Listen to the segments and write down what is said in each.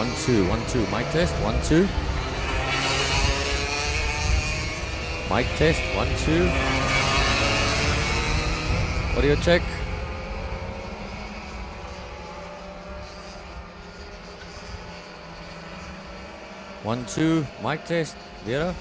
1 2 1 2. Mic test 1 2. Mic test 1 2. Audio check. 1 2. Mic test. Vera.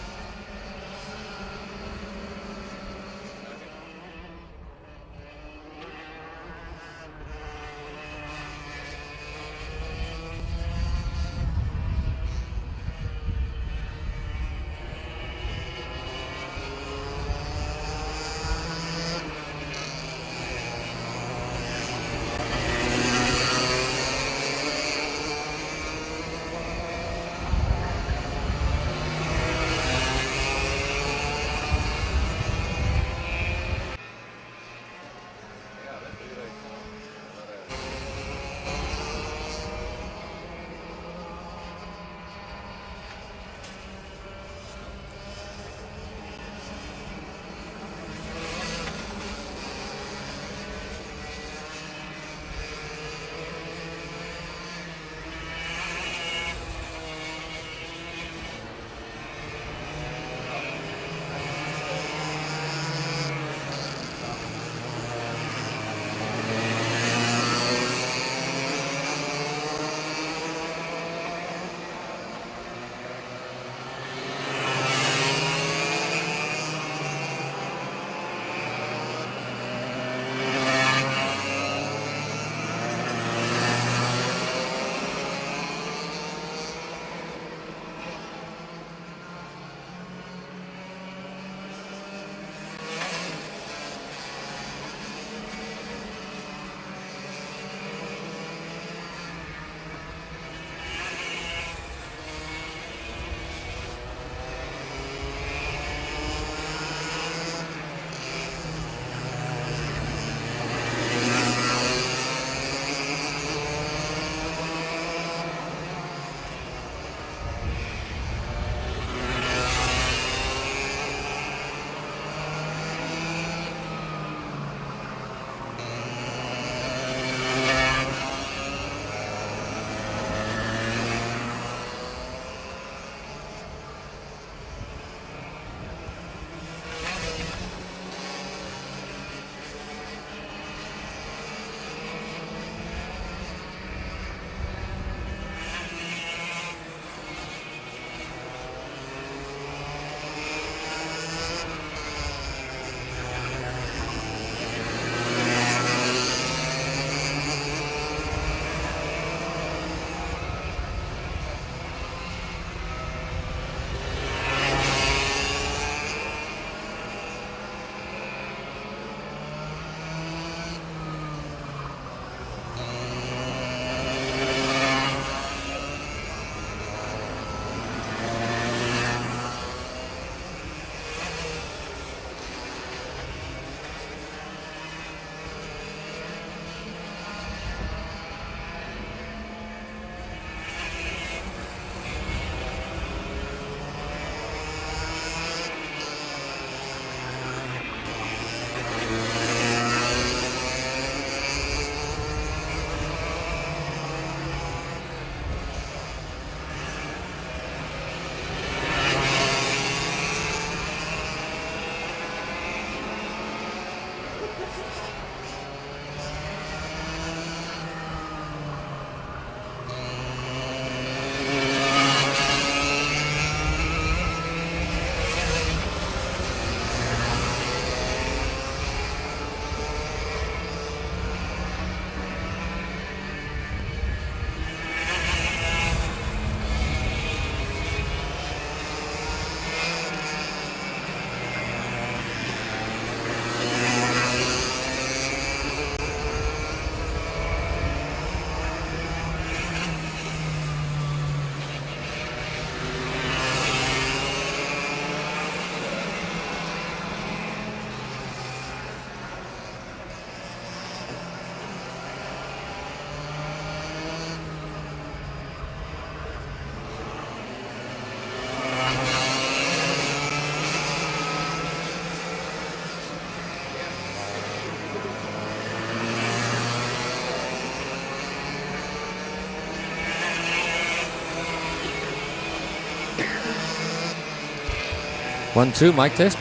1, 2, mic test,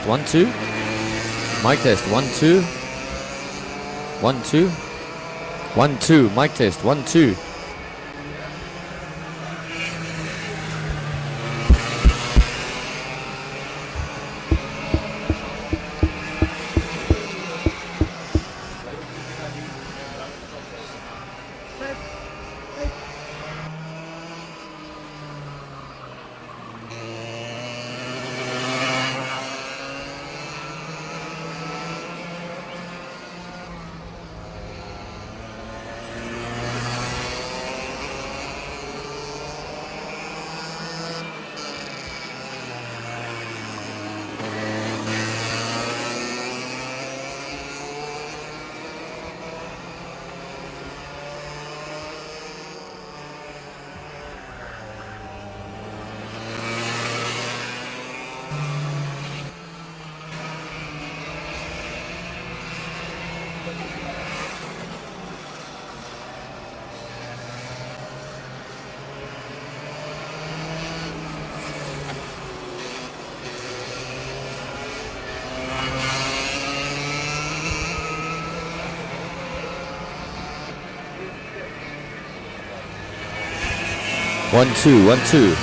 1, 2. Mic test, 1, 2. 1, 2. 1, 2, mic test, 1, 2. One, two, 1, 2.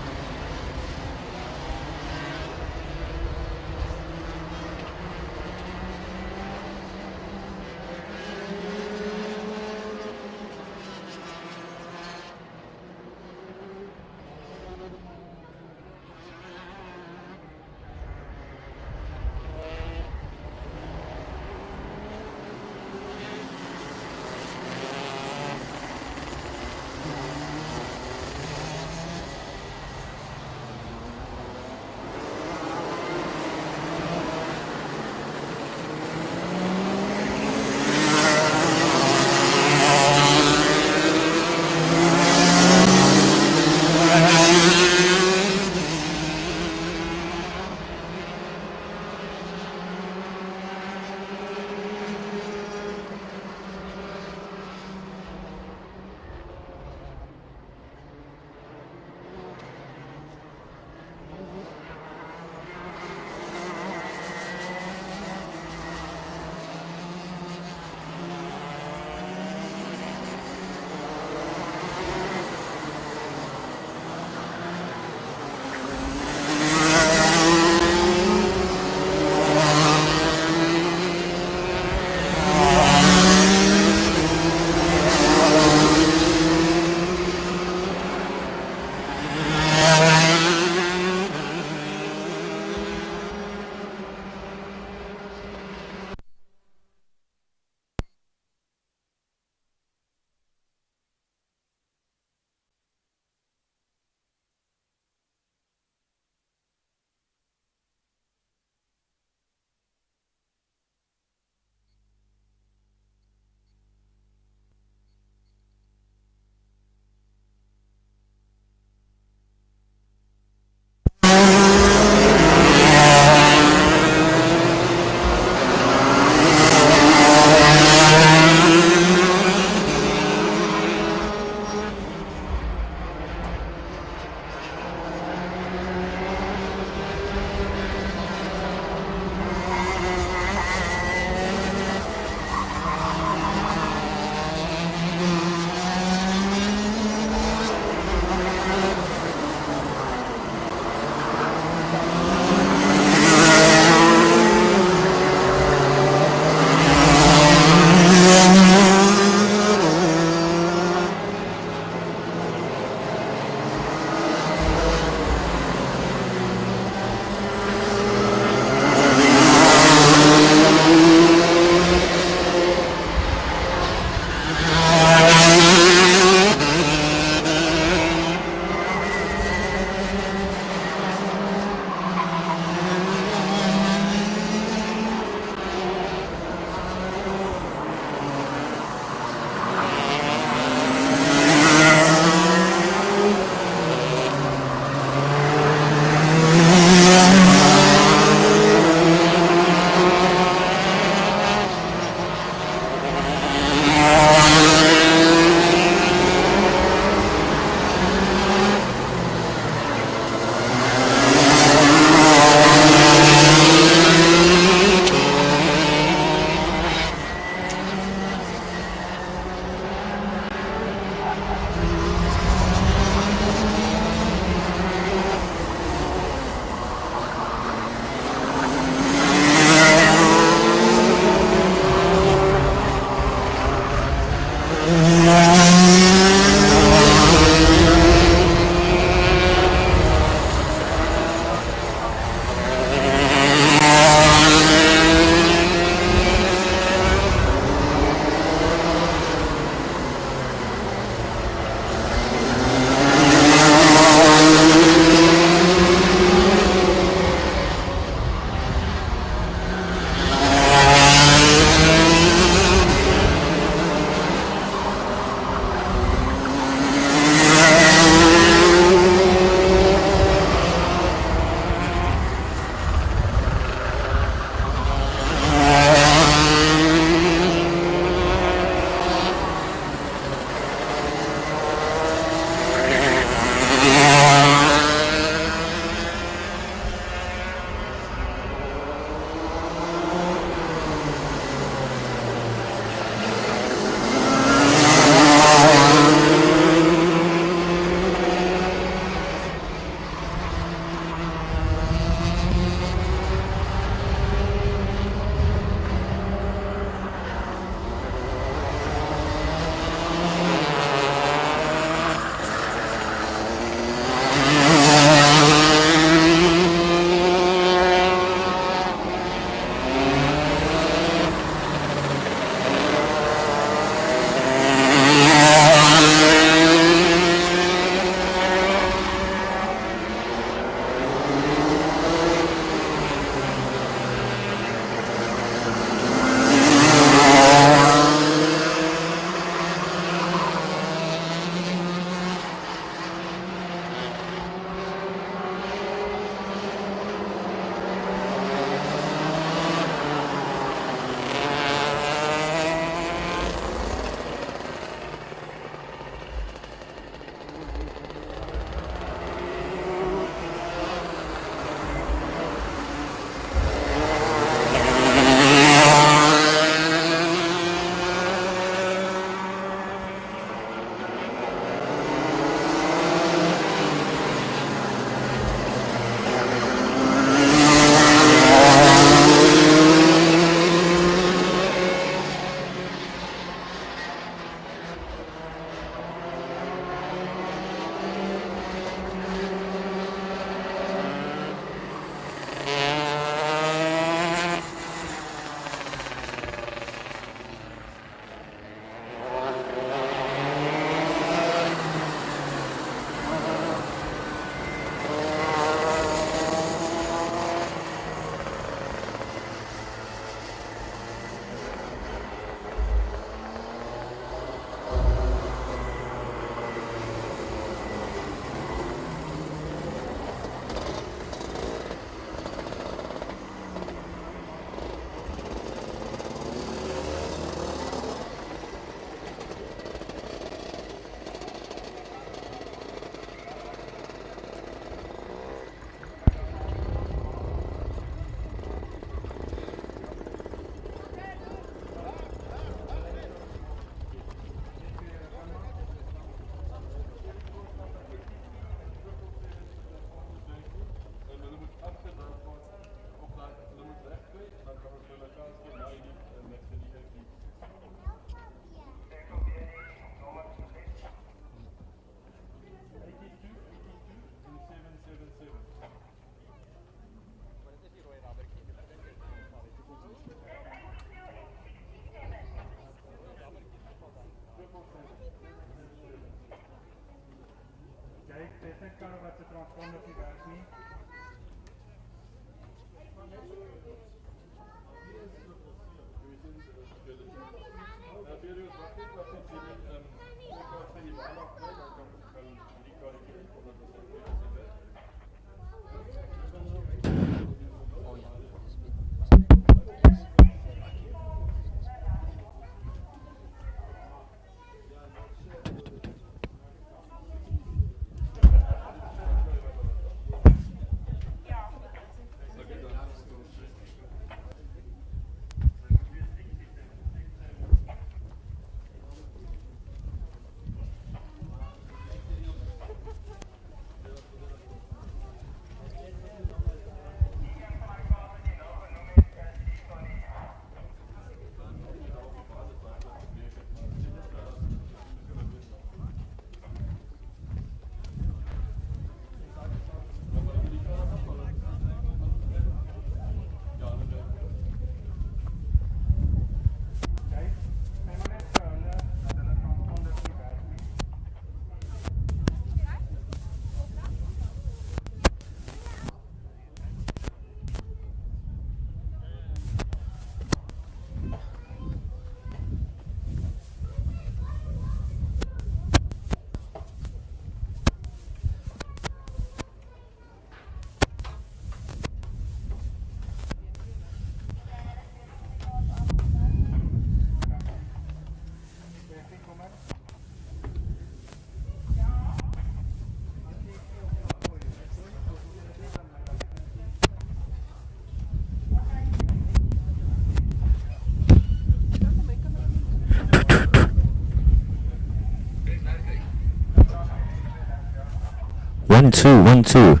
1 2 1 2.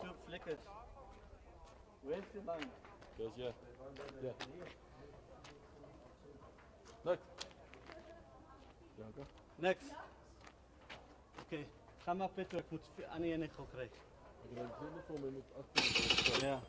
Two flickers. Where's the line? Goes, yeah. Yeah. Look. Next. Oké, ga maar Peter, ik moet Annie en ik ook krijgen. Ik heb een voor me met 18. Ja.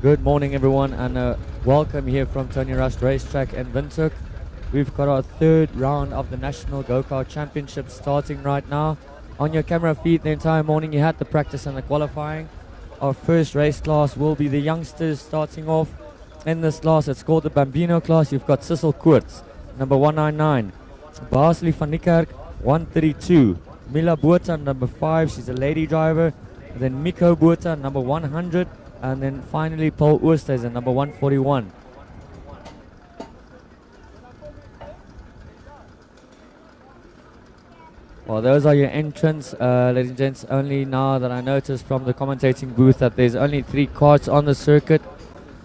Good morning, everyone, and welcome here from Tony Rust Racetrack in Windhoek. We've got our third round of the National Go-Kart Championship starting right now. On your camera feed the entire morning, you had the practice and the qualifying. Our first race class will be the youngsters starting off. In this class, it's called the Bambino class. You've got Sissel Koorts, number 199. Basley van Niekerk, 132. Mila Botha, number 5. She's a lady driver. Then Miko Botha, number 100. And then finally Paul Oosthuizen, number 141. Well, those are your entrants, ladies and gents. Only now that I noticed from the commentating booth that there's only 3 carts on the circuit.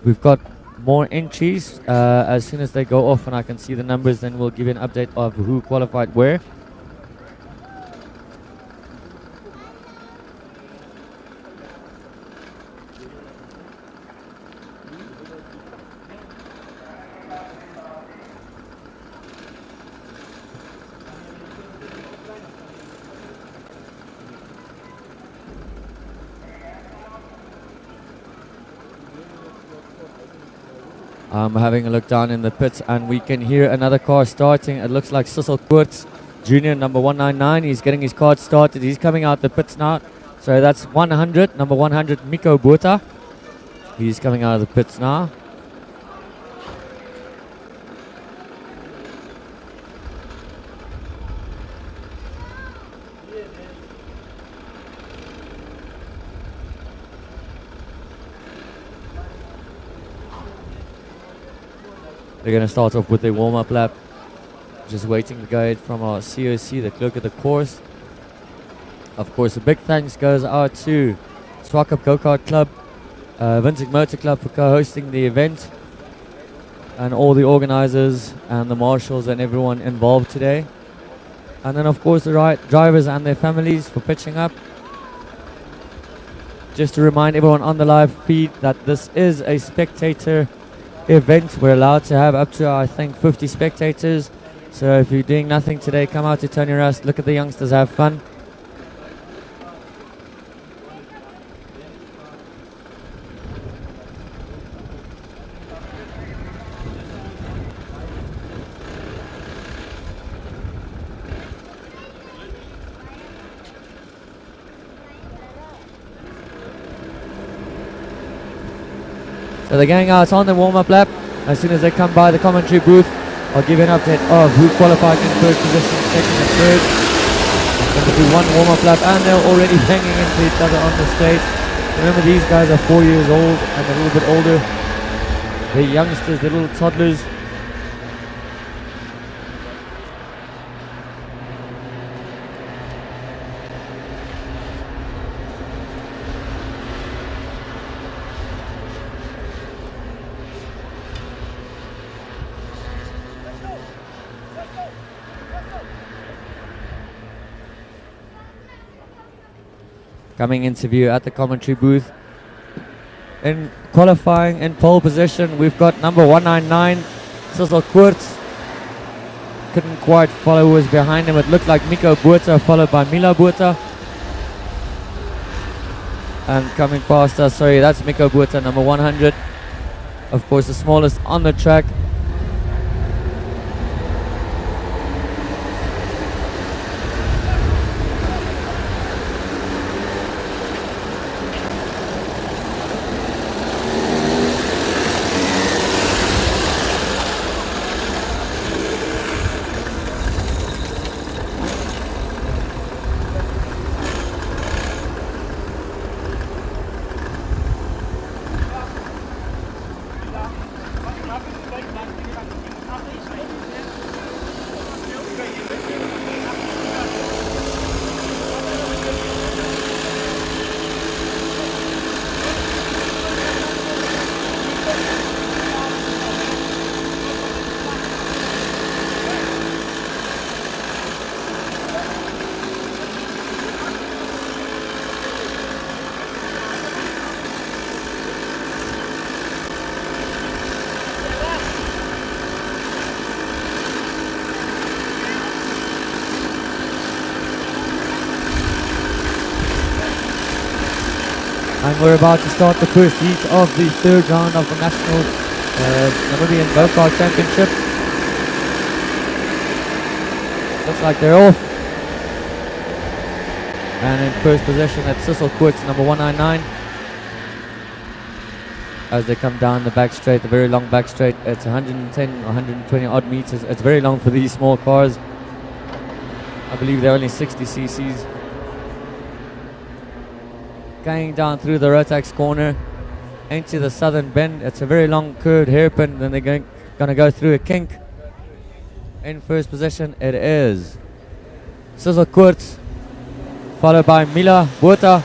We've got more entries. As soon as they go off and I can see the numbers, then we'll give you an update of who qualified where. I'm having a look down in the pits and we can hear another car starting. It looks like Sissel Koorts Jr., number 199. He's getting his car started. He's coming out the pits now. So that's 100, number 100, Miko Botha. He's coming out of the pits now. They're going to start off with a warm-up lap. Just waiting to go from our COC, the clerk of the course. Of course, a big thanks goes out to Swakop Go-Kart Club, Windhoek Motor Club for co-hosting the event, and all the organizers and the marshals and everyone involved today. And then of course the drivers and their families for pitching up. Just to remind everyone on the live feed that this is a spectator event. We're allowed to have up to, I think, 50 spectators. So if you're doing nothing today, come out to Tony Rust, look at the youngsters, have fun. So they're going out on the warm-up lap. As soon as they come by the commentary booth, I'll give you an update of who qualified in first position, second and third. Going to do one warm-up lap and they're already banging into each other on the stage. Remember, these guys are 4 years old and a little bit older. The youngsters, the little toddlers. Coming into view at the commentary booth. In qualifying in pole position, we've got number 199, Sissel Koorts. Couldn't quite follow who was behind him. It looked like Miko Botha, followed by Mila Botha. And coming past us, sorry, that's Miko Botha, number 100. Of course, the smallest on the track. And we're about to start the first heat of the third round of the National Namibian Go-Kart Championship. Looks like they're off. And in first position at Sissel Koorts, number 199. As they come down the back straight, the very long back straight. It's 110 or 120 odd meters. It's very long for these small cars. I believe they're only 60 cc's. Going down through the ROTAX corner into the southern bend. It's a very long curved hairpin. Then they're going to go through a kink. In first position, it is Sissel Koorts, followed by Mila Botha.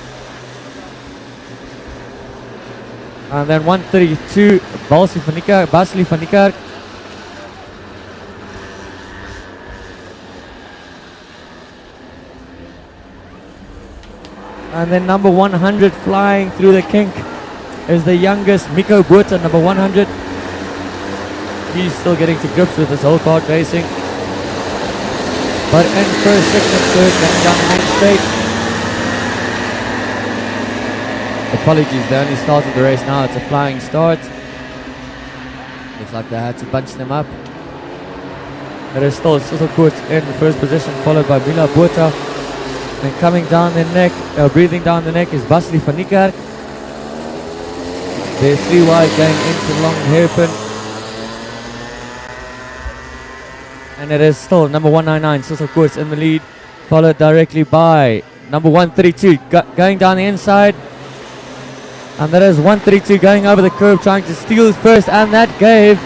And then 132, Basli van Niekerk. And then number 100 flying through the kink is the youngest, Miko Botha, number 100. He's still getting to grips with this whole kart racing. But in first, second and third, going down the main straight. Apologies, they only started the race now. It's a flying start. Looks like they had to bunch them up. There is still Sissel Koorts in first position, followed by Mila Botha. And coming down the neck, breathing down the neck is Basli van Niekerk. There's 3 wide going into long hairpin. And it is still number 199, Sissel Koorts in the lead, followed directly by number 132, going down the inside. And that is 132 going over the curve, trying to steal first, and that gave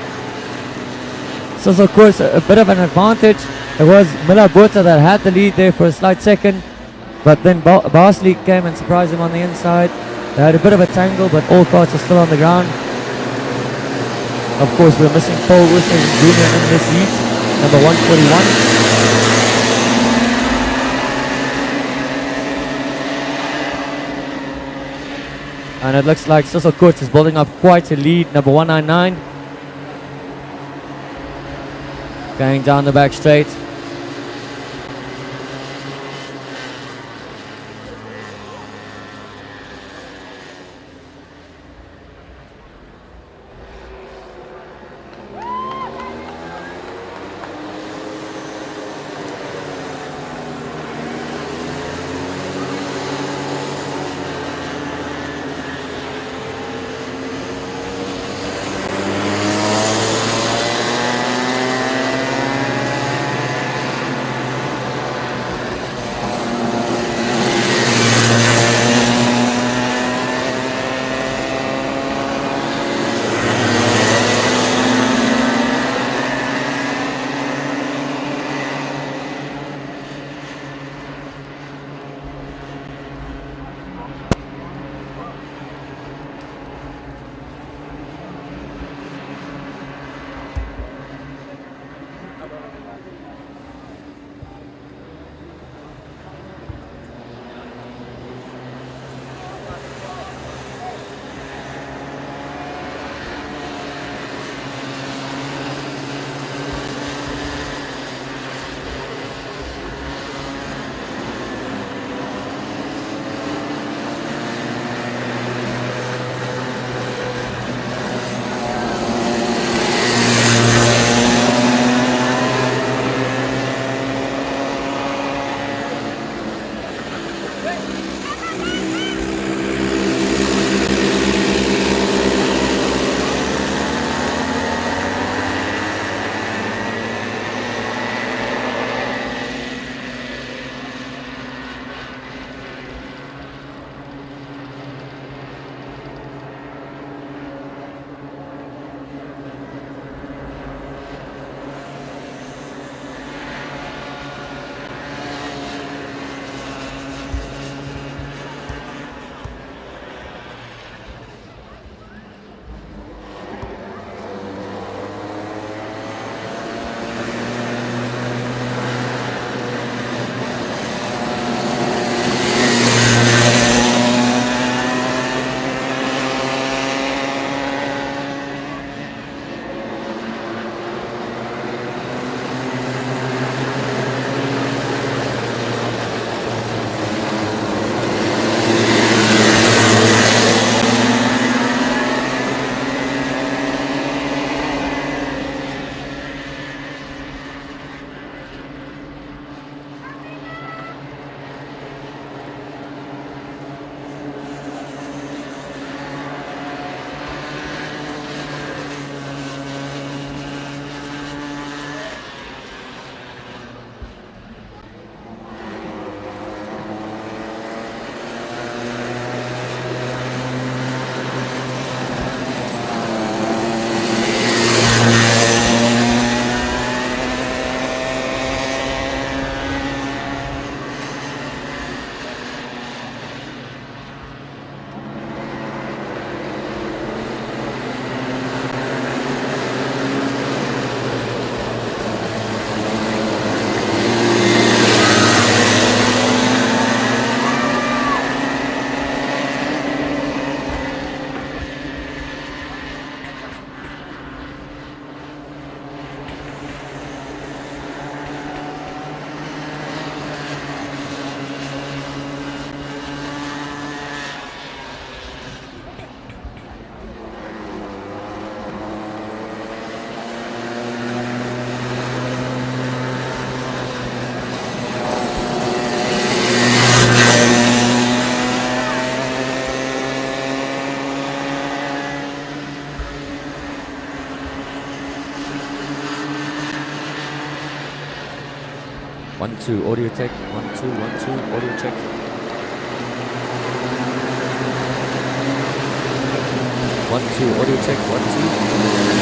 Sissel Koorts a bit of an advantage. It was Mila Botha that had the lead there for a slight second, but then Basli came and surprised him on the inside. They had a bit of a tangle, but all carts are still on the ground. Of course, we're missing Paul Oosthuizen Jr. in this heat, number 141. And it looks like Sissel Koorts is building up quite a lead, number 199. Going down the back straight. 1, 2, audio check. 1, 2, 1, 2, audio check. 1, 2, audio check. 1, 2.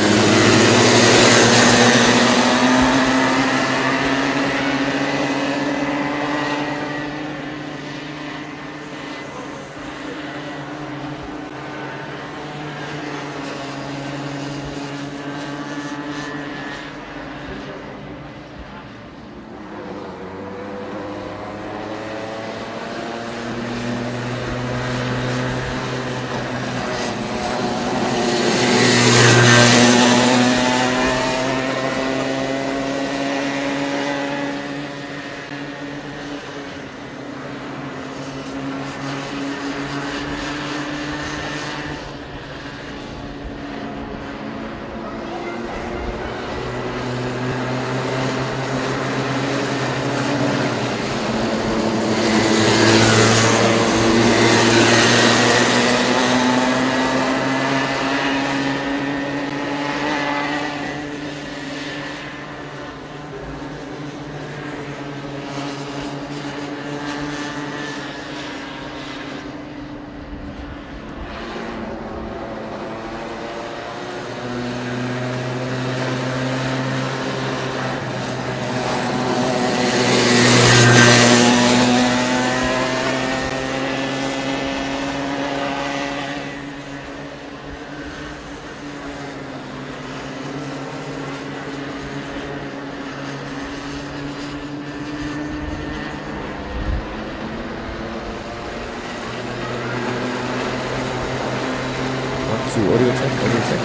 Audio check, audio check.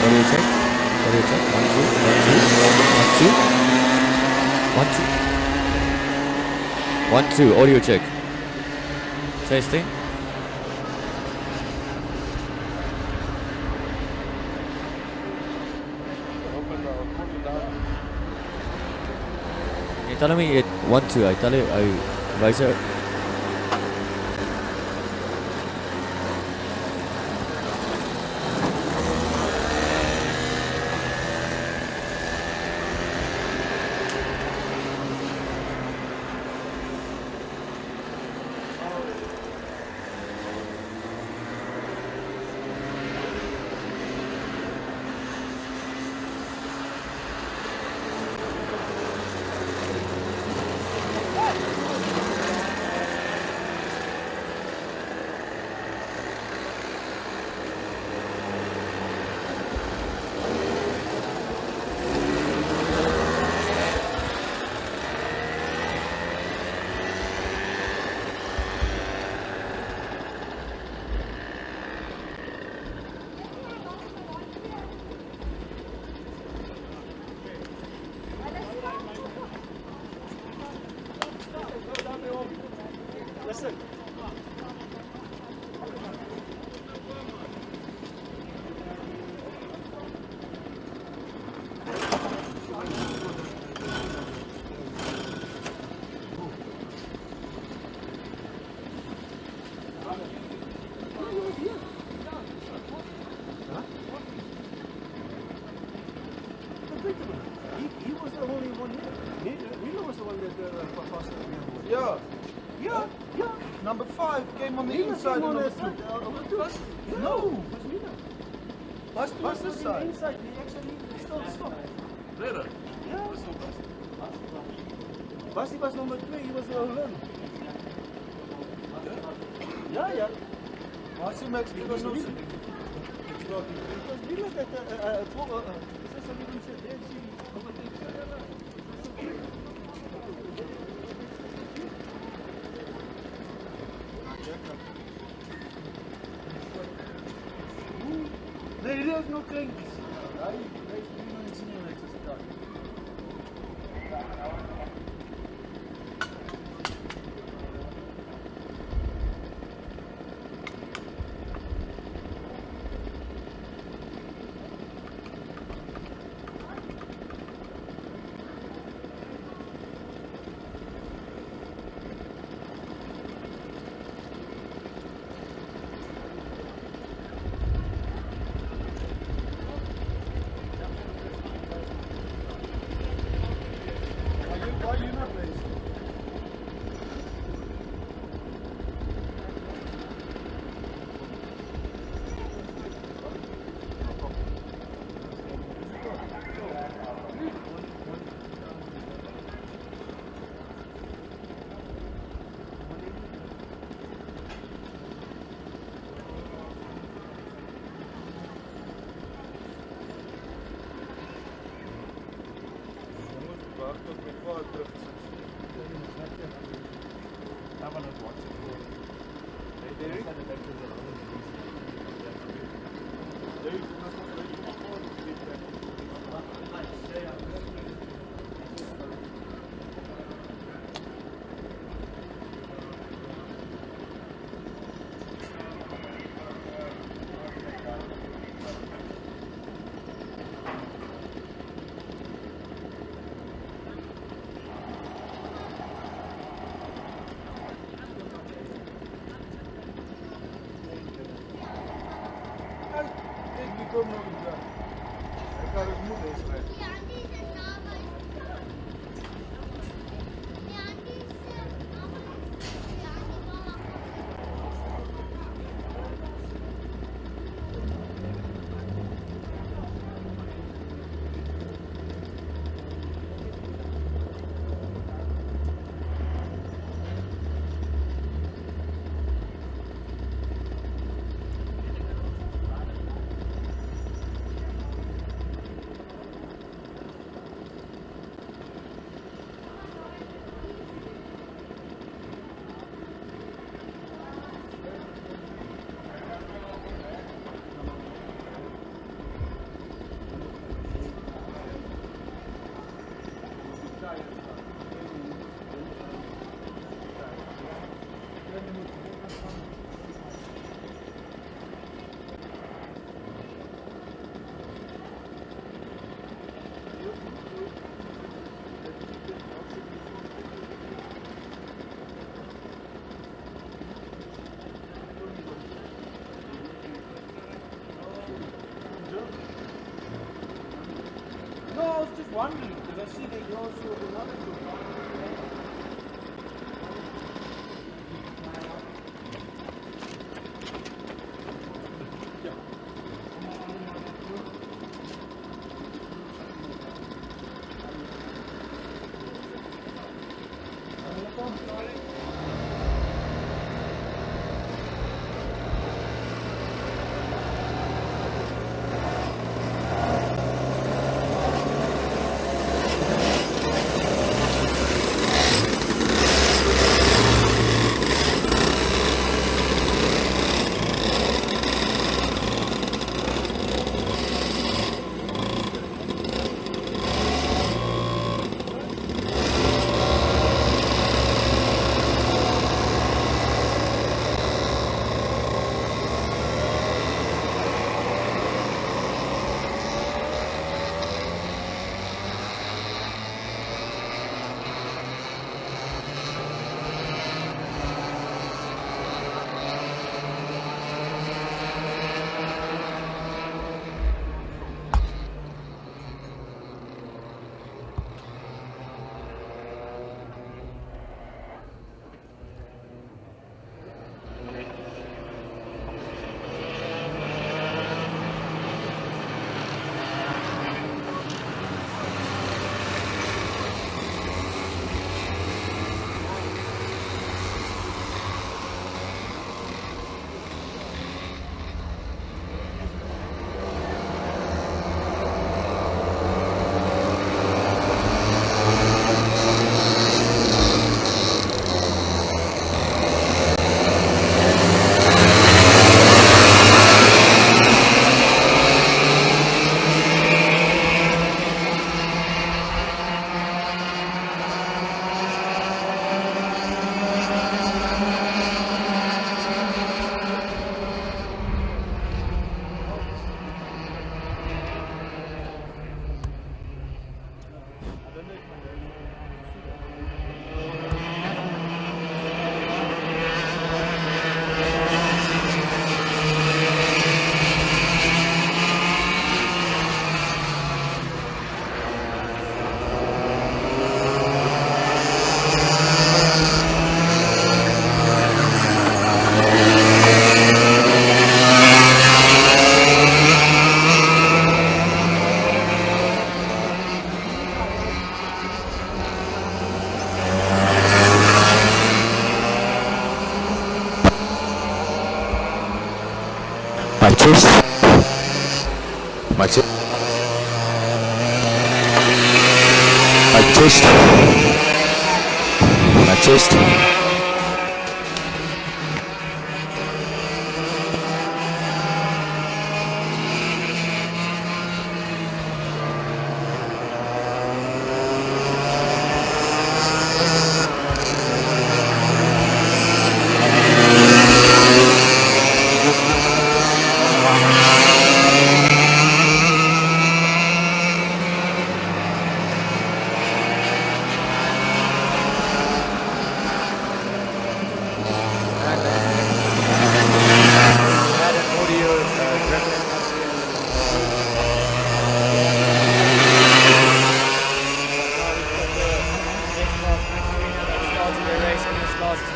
Audio check, audio check. 1, 2, 1, 2, 1, 2. 1, 2, audio check. Testing. You're telling me it 1, 2. I tell you, vice versa. Listen. He was the only one here. Reno was the one that passed it. Yeah, Yeah, yeah. number 5 came on the Reno inside came of on number that 2. side. No, it was Reno. What's this side? Inside, he actually stopped. Really? Yeah. Basti was number 3, he was alone. Yeah. What's the next? It was Because Reno that, Professor William said, there she overtakes. Nee, die heeft nog kleintjes. Ja, die heeft nu nog niet zien in de Someone has watched it. Derek? Derek, you must have ready for to get back. Ik kom nog eens daar. Ik ga dus moe eens bij. No, I was just wondering because I see they go through another group. My chest. My chest. My chest. My chest.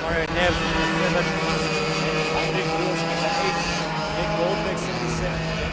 Mario Nev, 7, Hendrik Roos, number 8, Nick Goldbeck, 77.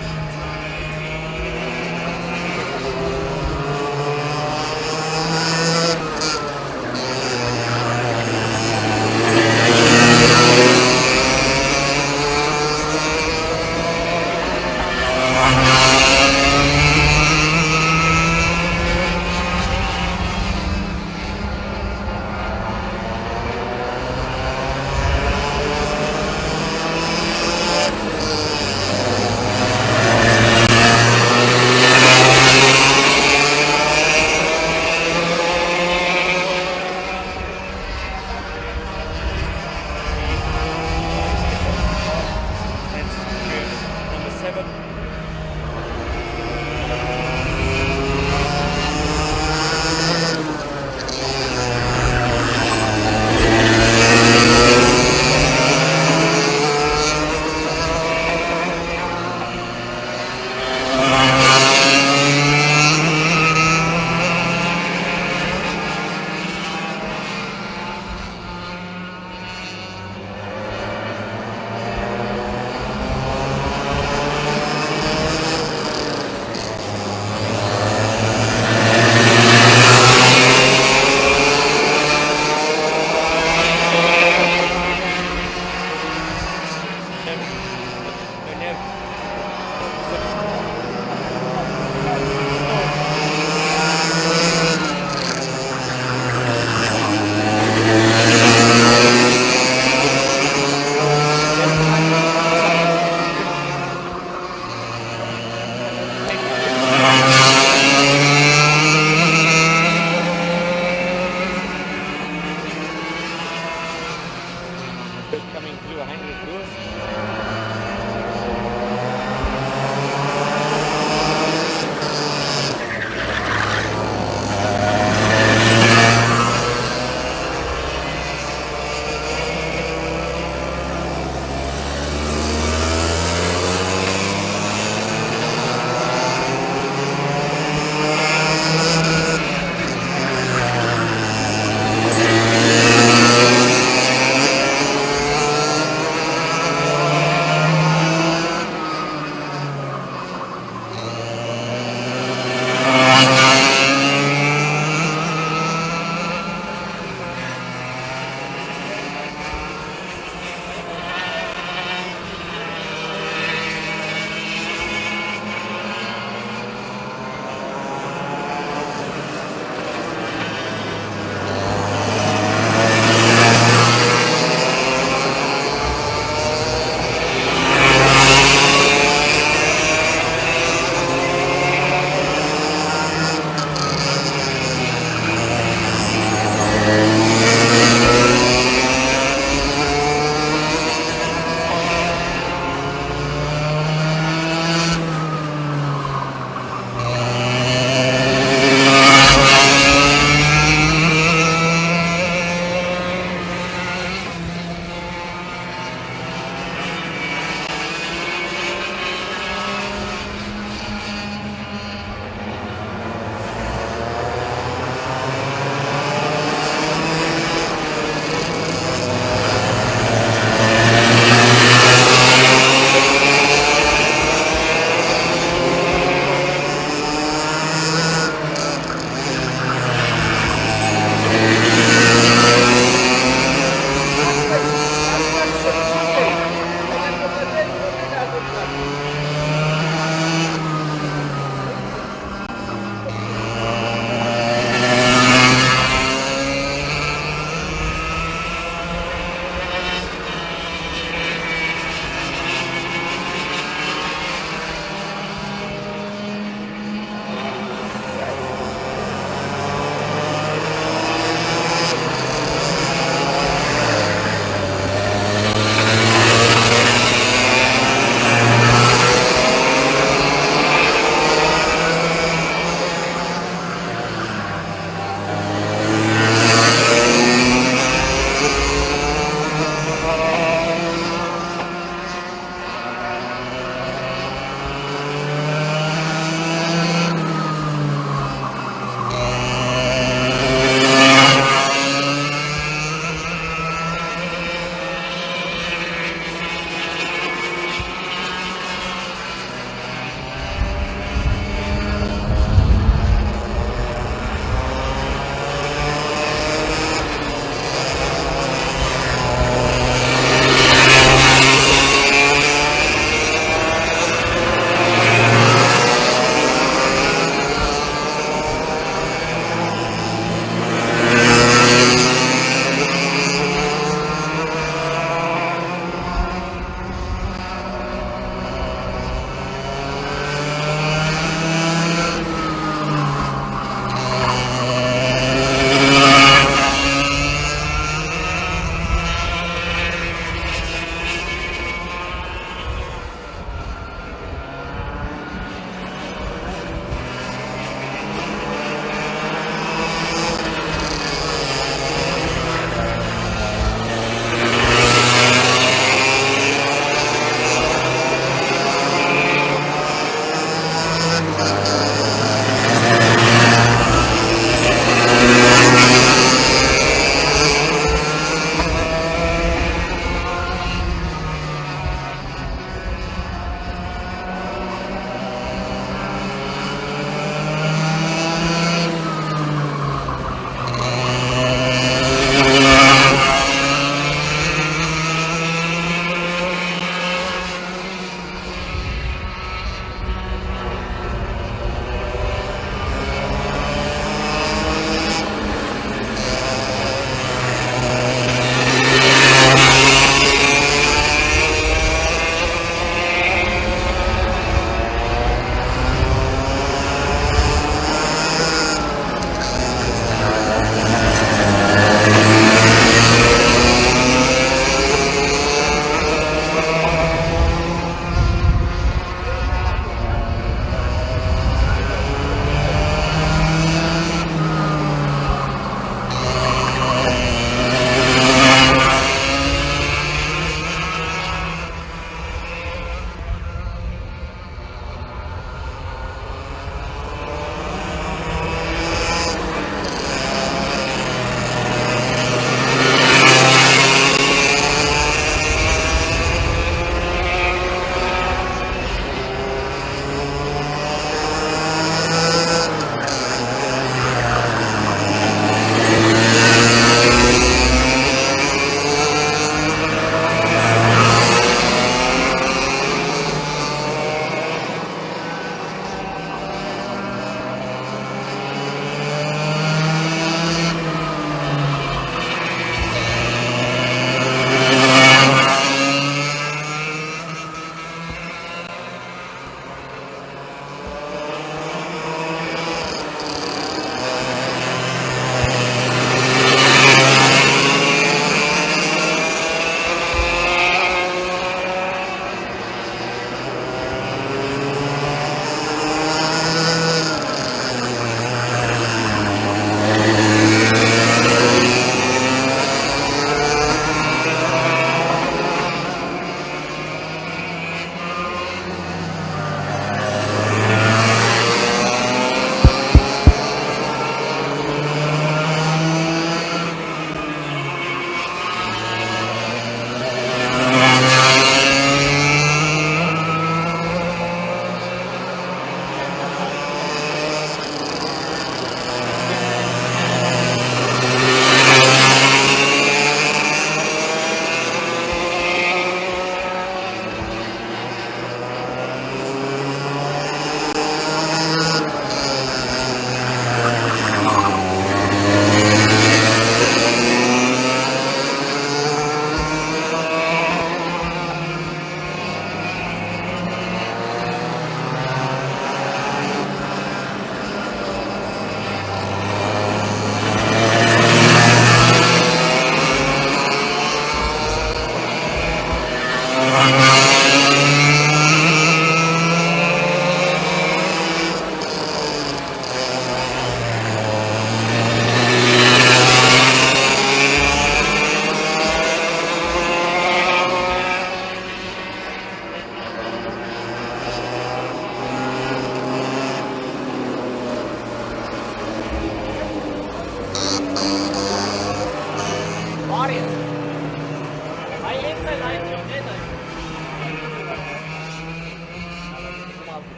Number 7. Coming through 100 Roos.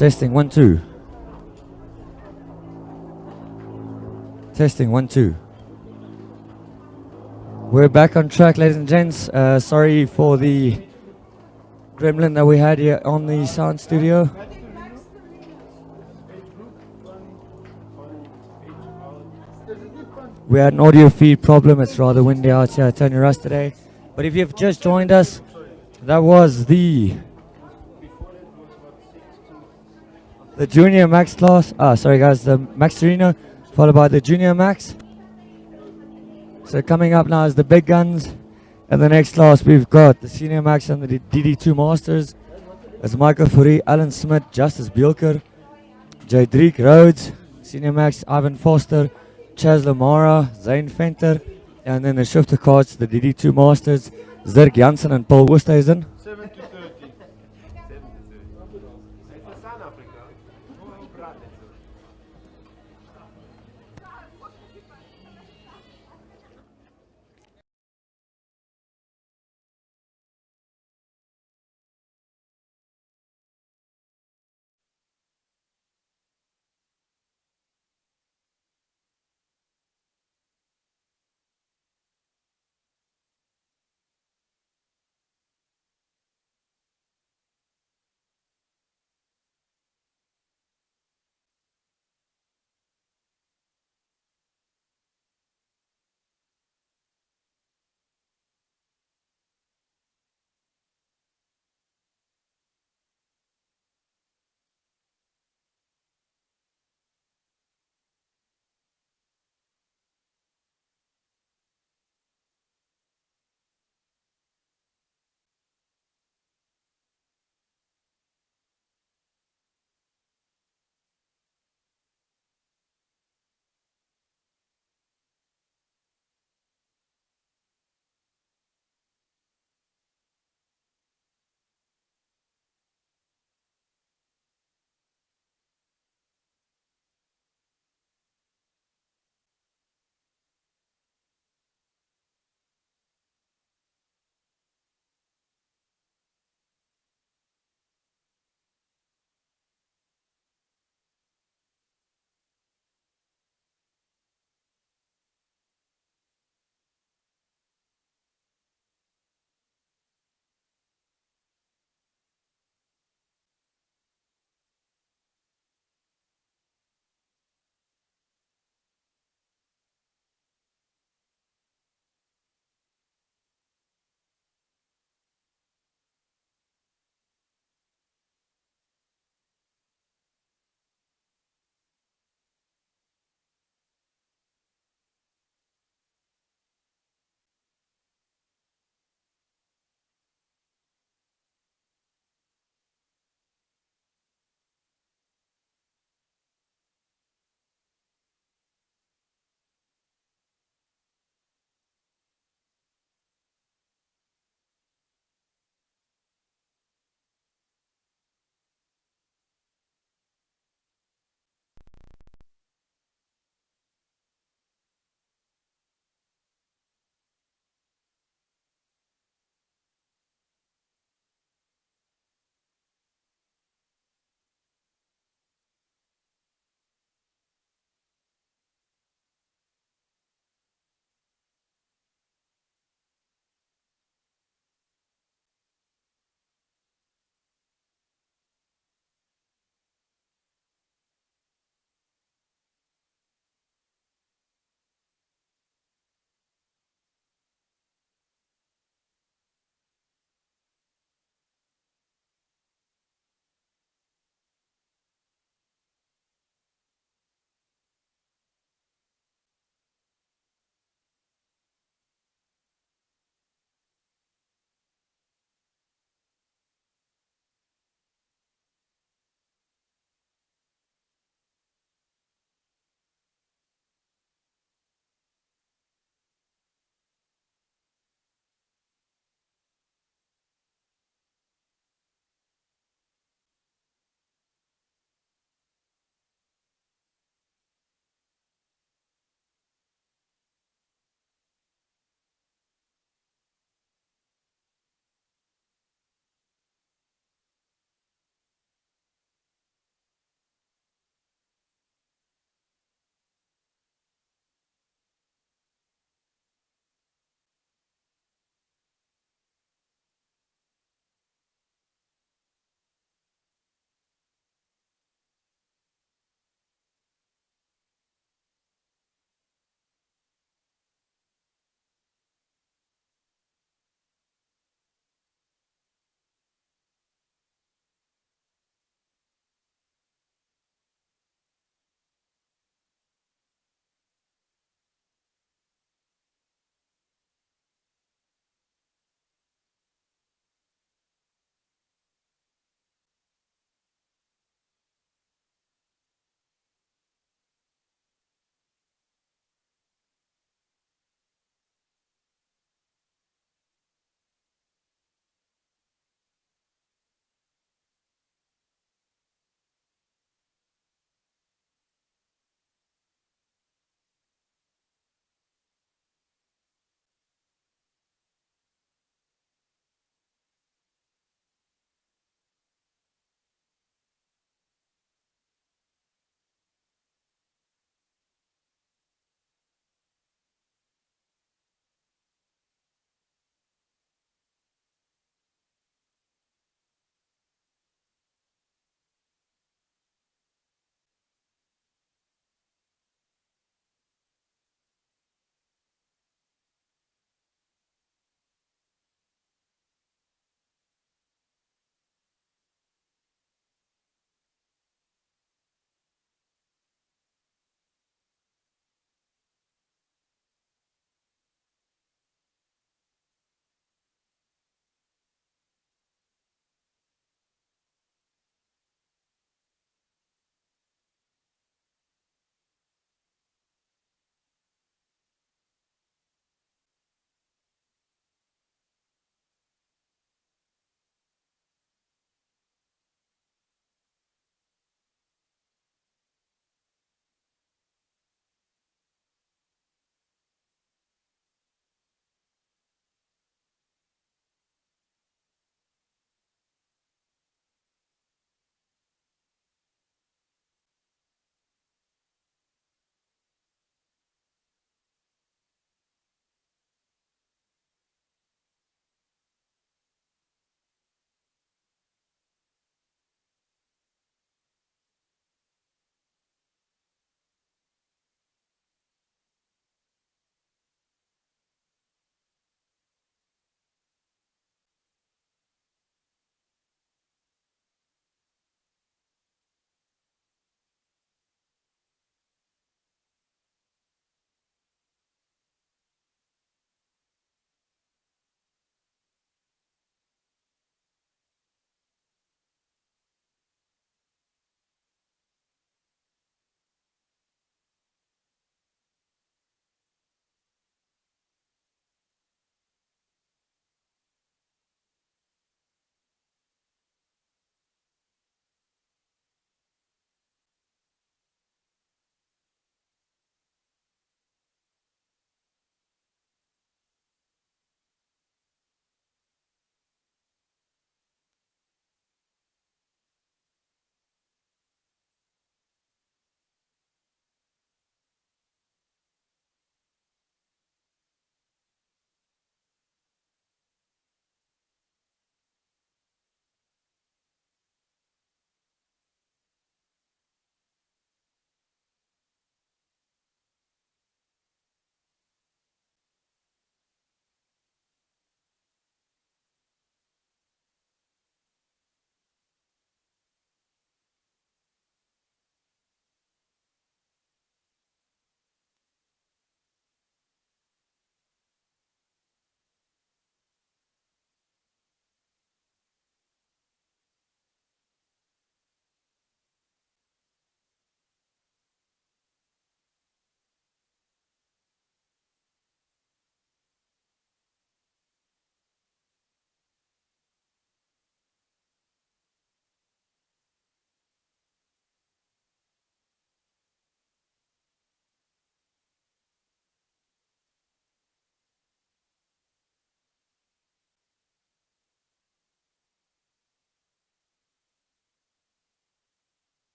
Testing 1 2. Testing 1 2. We're back on track, ladies and gents. Sorry for the gremlin that we had here on the sound studio. We had an audio feed problem. It's rather windy out here at Tony Rust today. But if you've just joined us, that was the Junior Max class. Sorry guys, the Max Torino, followed by the Junior Max. So coming up now is the big guns. And the next class we've got the Senior Max and the DD2 Masters. It's Michael Fourie, Alan Smith, Justice Bielker, Jadriek Rhodes, Senior Max, Ivan Foster, Chaz Lamara, Zane Venter. And then the shifter cards, the DD2 Masters, Zirk Janssen and Paul Oosthuizen. 7 to 30.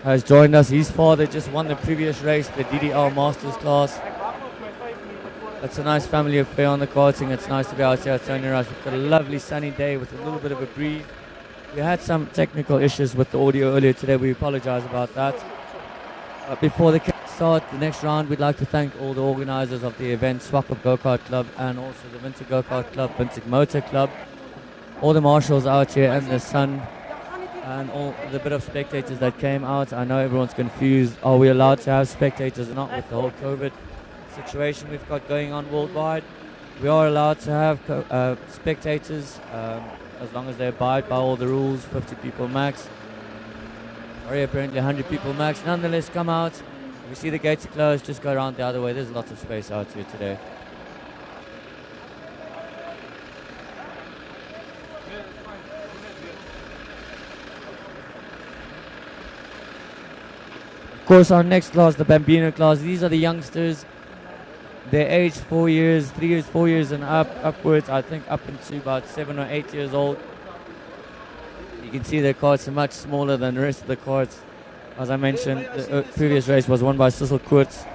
has joined us. His father just won the previous race, the DDL Masters class. It's a nice family affair on the karting. It's nice to be out here at Tony Rush. We've got a lovely sunny day with a little bit of a breeze. We had some technical issues with the audio earlier today. We apologize about that. Before the start, the next round, we'd like to thank all the organizers of the event, Swakop Go-Kart Club, and also the Windhoek Go-Kart Club, Windhoek Motor Club, all the marshals out here in the sun, and all the bit of spectators that came out. I know everyone's confused. Are we allowed to have spectators or not with the whole COVID situation we've got going on worldwide? We are allowed to have spectators as long as they abide by all the rules, 50 people max. Sorry, apparently 100 people max. Nonetheless, come out. If you see the gates are closed, just go around the other way. There's lots of space out here today. Of course, our next class, the Bambino class, these are the youngsters. They're aged 4 years, 3 years, 4 years and upwards, I think up into about 7 or 8 years old. You can see their carts are much smaller than the rest of the carts. As I mentioned, the previous race was won by Sissel Kurtz.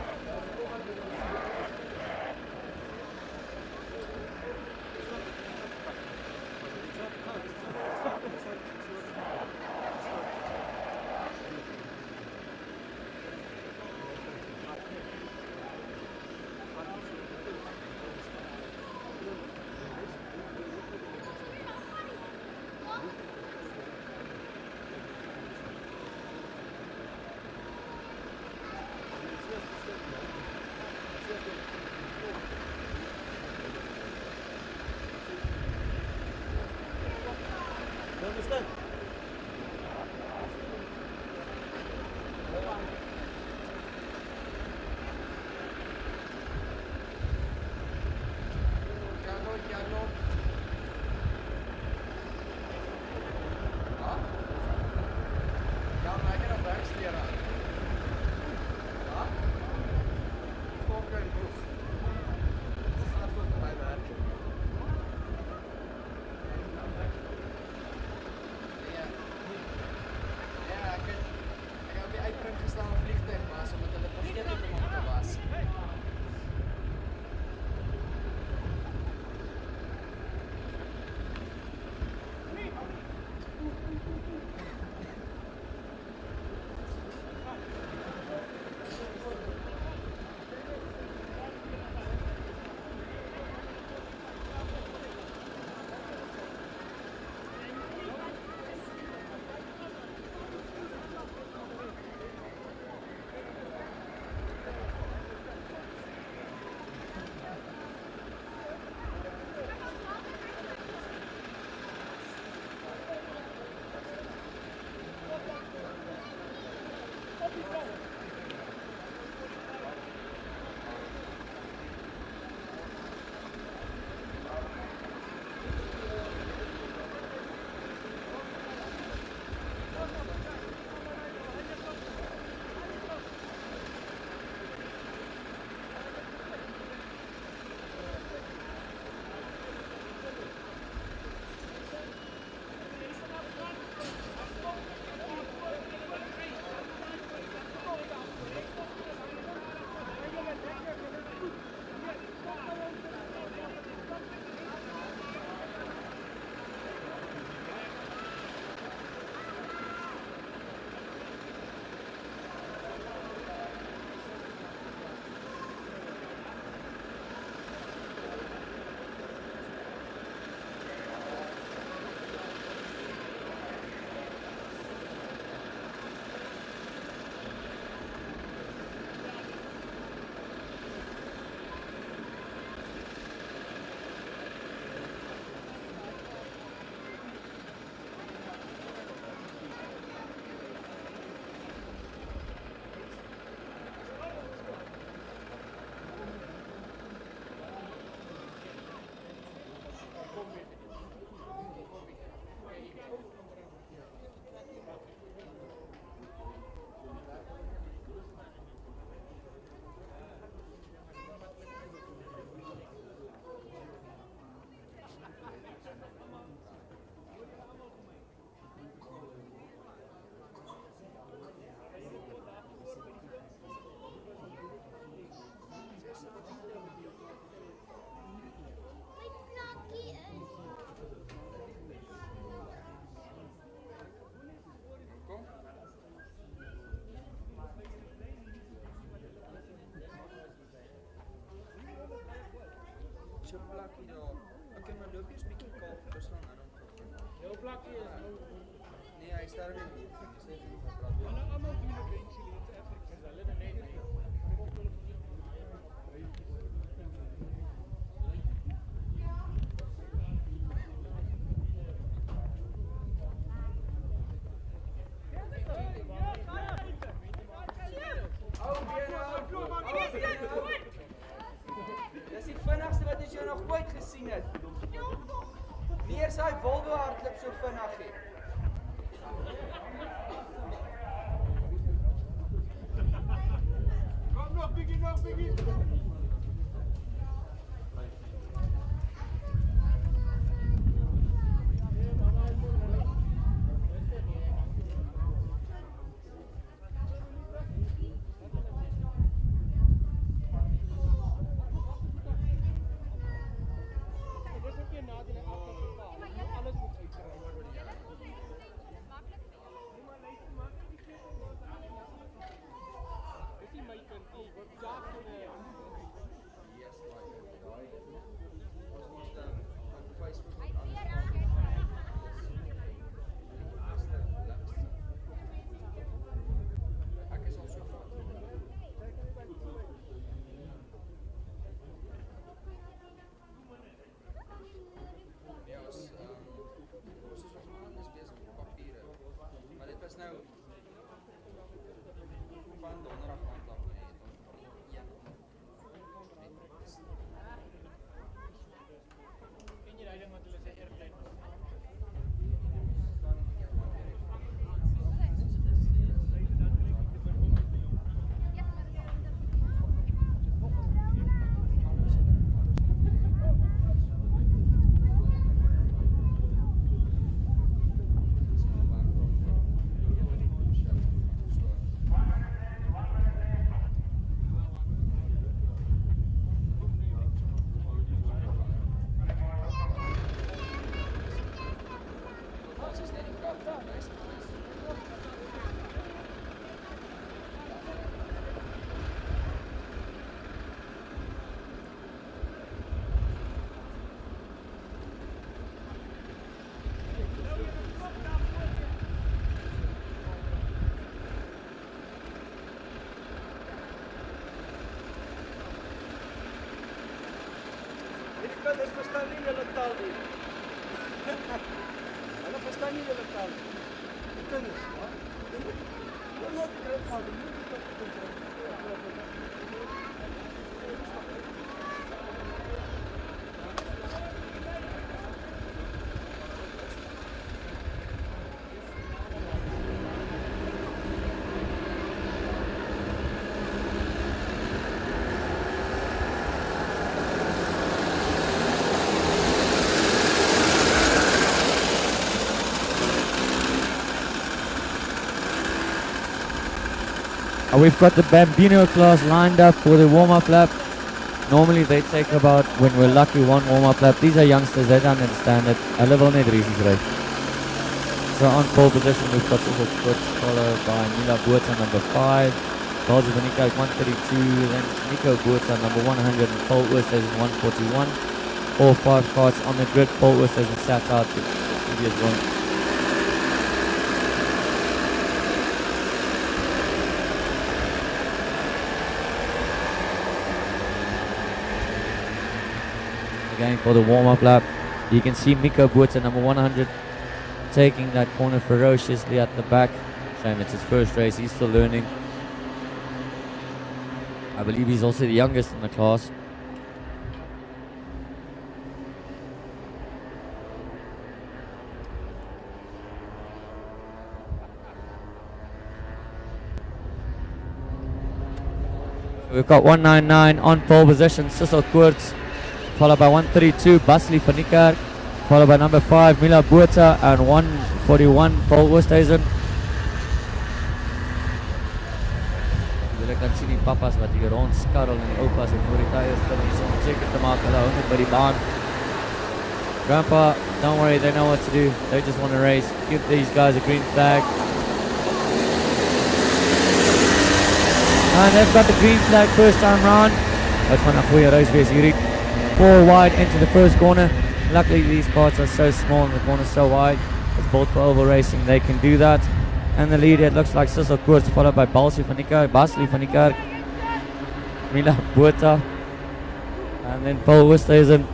so plakkie daar. Okay, maar loop eers bietjie kaal vir ons van aan hom. Jou plakkie is nou. Nee, hy sterf nie. Dis net nie van praat. Hulle almal doen eventually in Afrika. Hulle net net. Dis die vinnigste wat jy nog ooit gesien het. Nie eers hy Volvo hardloop so vinnig nie. Kom nog, Biggie. Dis verstaan nie julle taal nie. Hulle verstaan nie julle taal nie. Die kinders, ja. Hulle moet dit gaan doen. We've got the Bambino class lined up for the warm-up lap. Normally they take about, when we're lucky, one warm-up lap. These are youngsters, they don't understand it. Hulle wil net races ry. So on pole position we've got Cecil Foots, followed by Mila Buerta, number 5. Balzi Vanika at 132, then Nico Buerta, number 100, and Paul Oosthuizen is 141. All 5 carts on the grid. Paul Oosthuizen sat out the previous one. Again for the warm-up lap. You can see Miko Buerta, number 100, taking that corner ferociously at the back. Shame it's his first race, he's still learning. I believe he's also the youngest in the class. We've got 199 on pole position, Cecil Koorts, followed by 132, Basli Vanika, followed by number 5, Mila Buerta, and 141, Paul Oosthuizen. Julle kan sien die papas wat hier rond skarrel en die oupas en voor die tyres kan hier om seker te maak hulle hou net by die baan. Grandpa, don't worry, they know what to do. They just want to race. Give these guys a green flag. And they've got the green flag first time round. Dit gaan 'n goeie race wees hierdie. 4 wide into the first corner. Luckily these cars are so small and the corner's so wide. It's built for oval racing, they can do that. And the lead, it looks like Sissel Koorts, followed by Basli van Niekerk, Mila Botha, and then Paul Oosthuizen.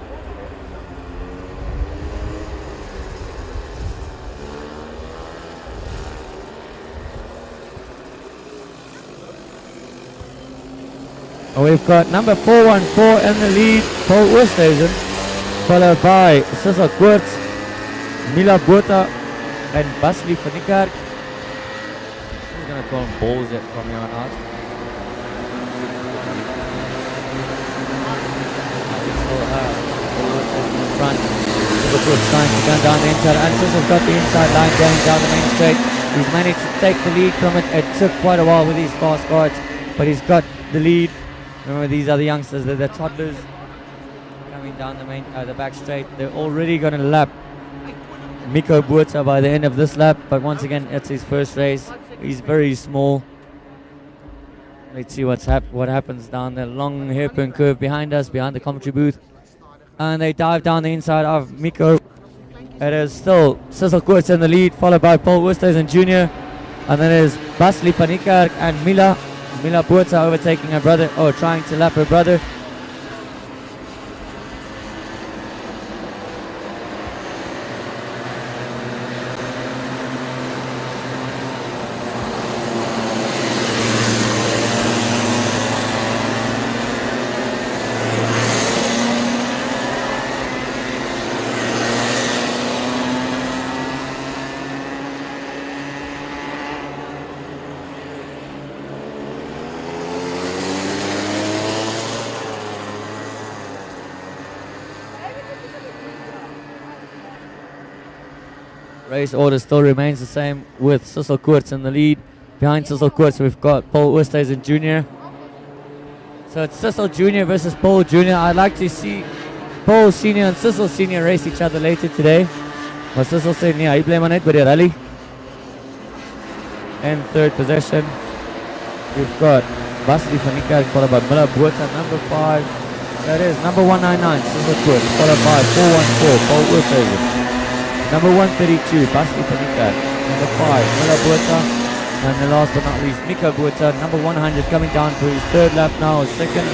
And we've got number 414 in the lead, Paul Oosthuizen, followed by Sissel Koorts, Mila Botha, and Basli van Niekerk. I'm going to call him balls yet from here on out. We still have Paul Oosthuizen in front. Sissel Koorts trying to gun down the inside, and Sissel's got the inside line going down the main straight. He's managed to take the lead from it. It took quite a while with these fast cars, but he's got the lead. Remember, these are the youngsters, they're the toddlers coming down the back straight. They're already going to lap Miko Botha by the end of this lap, but once again, it's his first race. He's very small. Let's see what happens down the long hairpin curve behind us, behind the commentary booth. And they dive down the inside of Miko. It is still Sissel Koorts in the lead, followed by Paul Oosthuizen Jr. And then there's Basli van Niekerk and Mila Botha overtaking her brother, or trying to lap her brother. Race order still remains the same with Sissel Koorts in the lead. Behind Sissel Koorts we've got Paul Oosthuizen Jr. So it's Sissel Jr. versus Paul Jr. I'd like to see Paul Sr. and Sissel Sr. race each other later today. Maar Sissel said, nee, hy bly maar net by die rally. In third position, we've got Basli van Niekerk, followed by Mila Botha, number 5. That is number 199, Sissel Koorts, followed by 414, Paul Oosthuizen. Number 132, Basli van Niekerk. Number 5, Mila Botha. And the last but not least, Miko Botha. Number 100 coming down for his third lap now, second.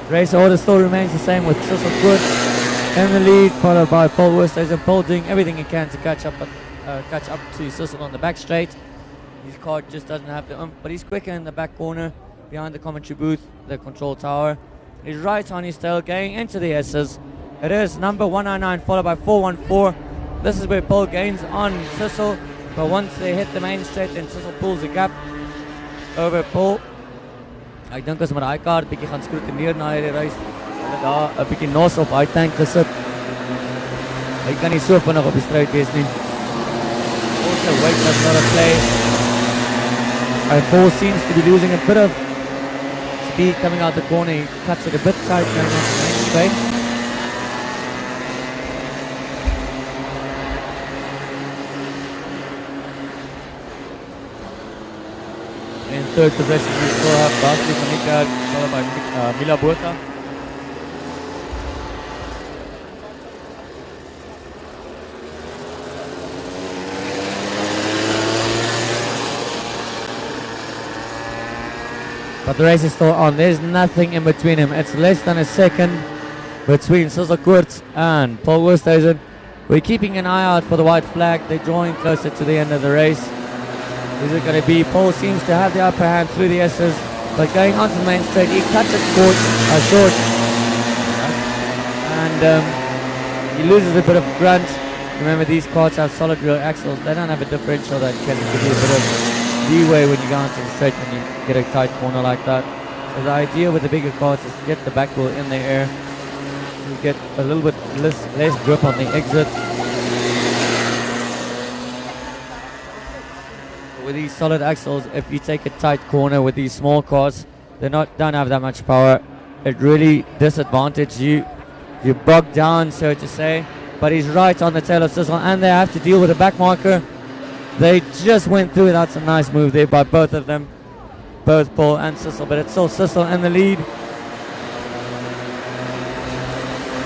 Race order still remains the same with Sissel Koorts in the lead, followed by Paul Oosthuizen. Paul doing everything he can to catch up to Sissel on the back straight. His car just doesn't have the but he's quicker in the back corner behind the commentary booth, the control tower. He's right on his tail going into the S's. It is number 199 followed by 414. This is where Paul gains on Sissel, but once they hit the main straight, then Sissel pulls the gap over Paul. Ek dink as met daai kaart bietjie gaan skrotineer na hierdie race. Hulle daar 'n bietjie nos op hy tank gesit. Hy kan nie so vinnig op die stryd wees nie. Also weight was not a play. Paul seems to be losing a bit of speed coming out the corner. He cuts it a bit tight going on the main straight. In third position, we still have Basli van Niekerk, followed by Mila Botha. But the race is still on. There's nothing in between him. It's less than a second between Sissel Koorts and Paul Oosthuizen. We're keeping an eye out for the white flag. They're drawing closer to the end of the race. Is it going to be? Paul seems to have the upper hand through the S's, but going onto the main straight, he cuts it short, and he loses a bit of grunt. Remember, these karts have solid rear axles. They don't have a differential that can give you a bit of leeway when you go onto the straight when you get a tight corner like that. So the idea with the bigger karts is to get the back wheel in the air, to get a little bit less grip on the exit. With these solid axles, if you take a tight corner with these small cars, don't have that much power. It really disadvantages you. You're bogged down, so to say. But he's right on the tail of Sissel, and they have to deal with a back marker. They just went through. That's a nice move there by both of them, both Paul and Sissel. But it's still Sissel in the lead.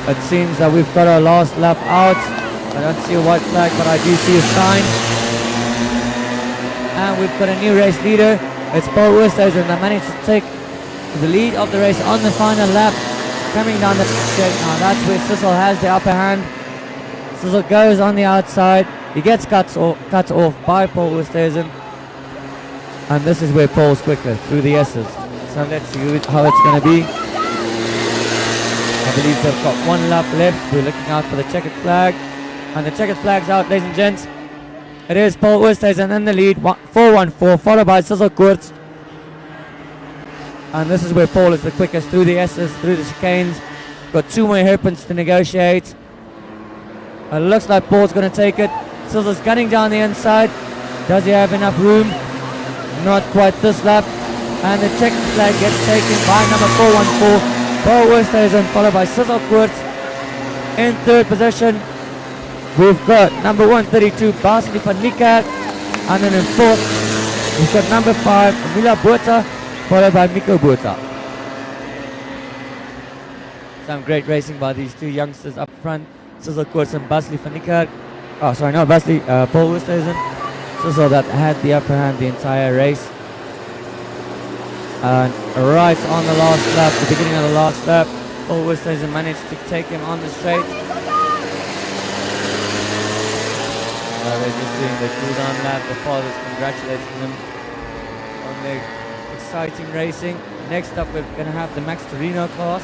It seems that we've got our last lap out. I don't see a white flag, but I do see a sign. And we've got a new race leader. It's Paul Oosthuizen that managed to take the lead of the race on the final lap, coming down the straight. Now that's where Sissel has the upper hand. Sissel goes on the outside. He gets cut off by Paul Oosthuizen. And this is where Paul's quicker, through the S's. So let's see how it's going to be. I believe they've got one lap left. We're looking out for the checkered flag. And the checkered flag's out, ladies and gents. It is Paul Oosthuizen in the lead, 4-1-4, followed by Sissel Koorts. And this is where Paul is the quickest, through the S's, through the chicanes. Got 2 more hairpins to negotiate. It looks like Paul's going to take it. Sissel's gunning down the inside. Does he have enough room? Not quite this lap. And the checkered flag gets taken by number 414, Paul Oosthuizen, followed by Sissel Koorts. In third position, we've got number 132, Basili van Niekerk. And then in fourth, we've got number 5, Mila Botha, followed by Miko Botha. Some great racing by these two youngsters up front. Sissel Koorts and Basili van Niekerk. Oh, sorry, no, Basili, Paul Oosthuizen. Sissel that had the upper hand the entire race. And right on the last lap, the beginning of the last lap, Paul Oosthuizen managed to take him on the straight. They're just doing the cool down lap. The fathers congratulating them on their exciting racing. Next up, we're going to have the Max Torino class.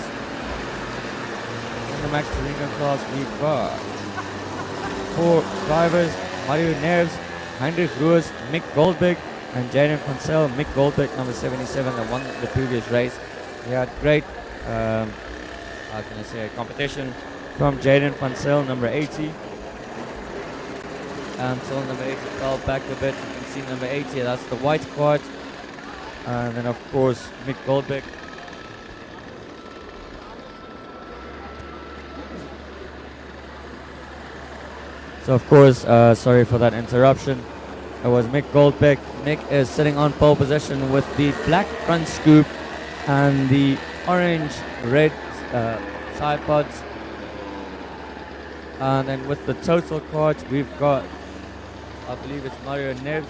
In the Max Torino class, we've got 4 drivers: Mario Nerves, Heinrich Roos, Mick Goldberg, and Jaden van Zyl. Mick Goldberg, number 77, that won the previous race. He had great, how can I say, competition from Jaden van Zyl, number 80. Until number 80 fell back a bit. You can see number 80, that's the white card. And then of course Mick Goldberg. So of course, sorry for that interruption. It was Mick Goldberg. Mick is sitting on pole position with the black front scoop and the orange-red side pods. And then with the total cards, we've got, I believe it's Mario Neves.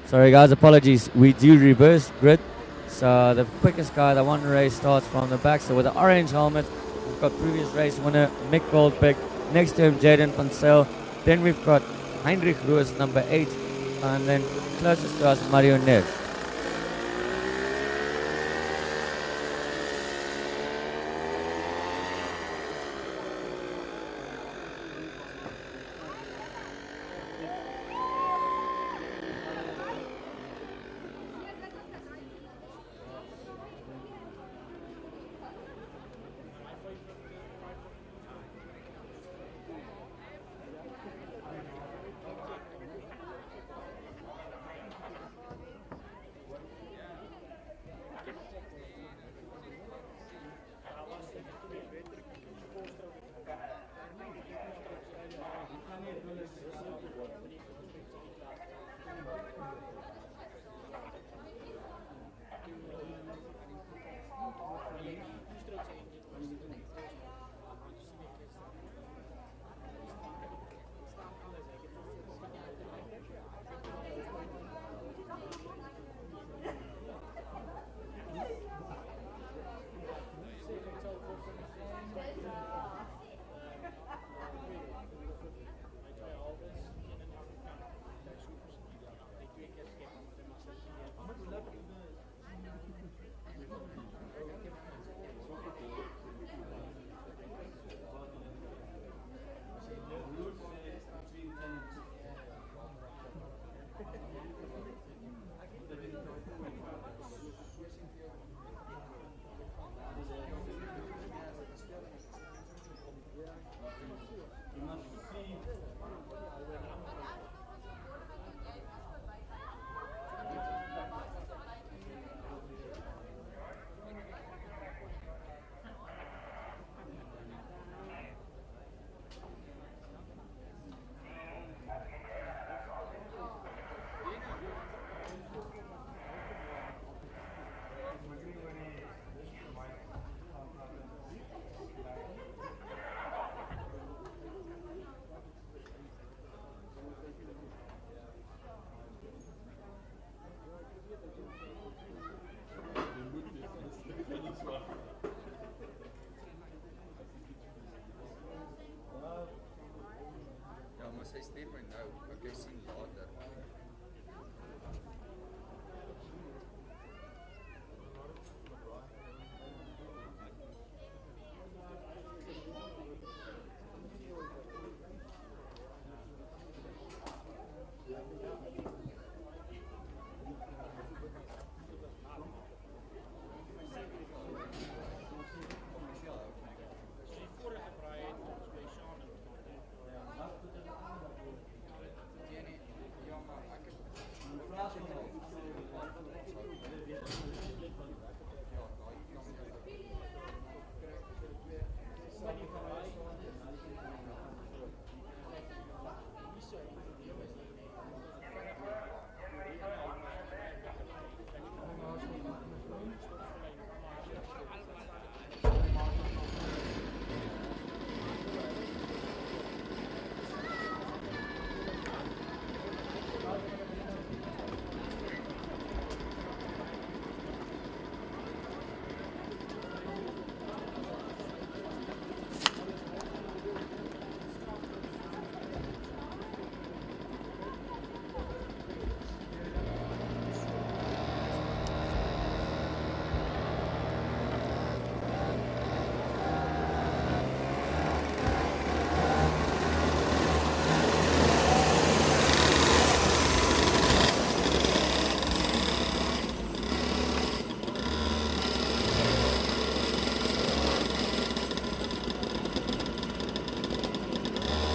Sorry guys, apologies. We do reverse grid. So the quickest guy that won the race starts from the back. So with the orange helmet, we've got previous race winner Mick Goldberg. Next to him, Jaden van Zyl. Then we've got Heinrich Roos, number 8. And then closest to us, Mario Neves.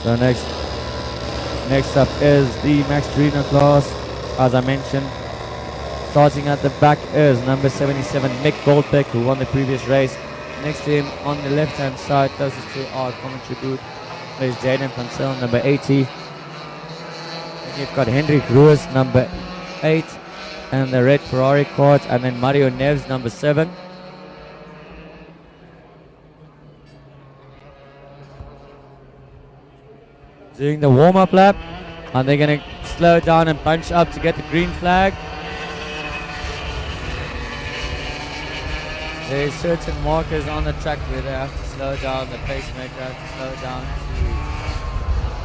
So next up is the Max Torino class, as I mentioned. Starting at the back is number 77, Mick Goldbeck, who won the previous race. Next to him on the left-hand side, closest to our commentary booth, is Jaden van Zyl, number 80. And you've got Hendrik Ruiz, number 8, and the red Ferrari card, and then Mario Neves, number 7. Doing the warm-up lap, and they're going to slow down and bunch up to get the green flag. There's certain markers on the track where they have to slow down, the pacemaker has to slow down to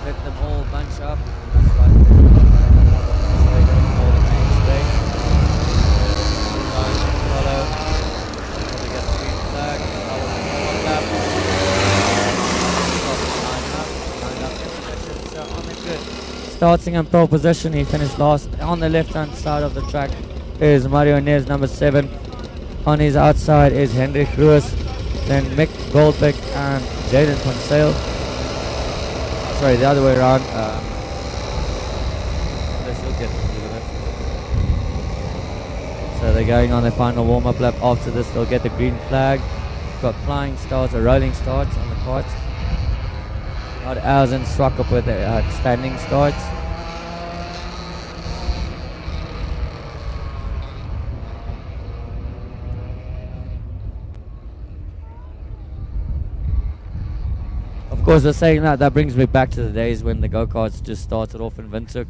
let them all bunch up. That's like they don't follow the main straight. Follow until they get the green flag. Follow the warm-up lap. Line up in position, so on the grid. Starting in pole position, he finished last. On the left-hand side of the track is Mario Neves, number 7. On his outside is Hendrik Ruiz, then Mick Goldbeck and Jaden van Zyl. Sorry, the other way around. Let's look at it. So they're going on their final warm-up lap. After this, they'll get the green flag. Got flying starts or rolling starts on the carts. Not as in Swakop with the standing starts. Of course, we're saying that brings me back to the days when the go-karts just started off in Windhoek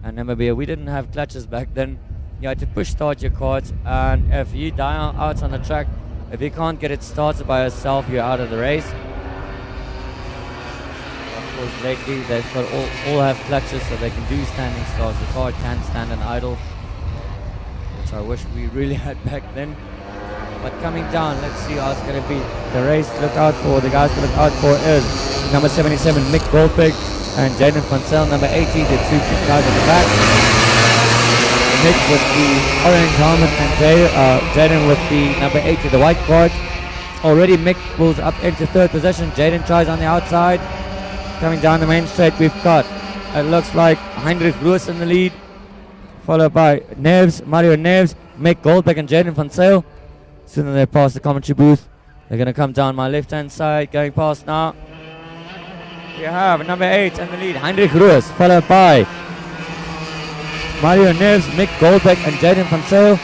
and Namibia. We didn't have clutches back then. You had to push start your karts, and if you die out on the track, if you can't get it started by yourself, you're out of the race. Of course, lately they've got all have clutches so they can do standing starts. The car can stand and idle, which I wish we really had back then. But coming down, let's see how it's going to be. The race to look out for, the guys to look out for is number 77, Mick Goldbeck, and Jaden van Zyl, number 80, the two guys at the back. Mick with the orange helmet and Jaden with the number 80, the white card. Already Mick pulls up into third position. Jaden tries on the outside. Coming down the main straight, we've got, it looks like Hendrik Ruiz in the lead, followed by Neves, Mario Neves, Mick Goldbeck and Jaden van Zyl. As soon as they pass the commentary booth, they're going to come down my left-hand side, going past now. We have number 8 in the lead, Hendrik Ruiz, followed by Mario Neves, Mick Goldbeck and Jaden van Zyl.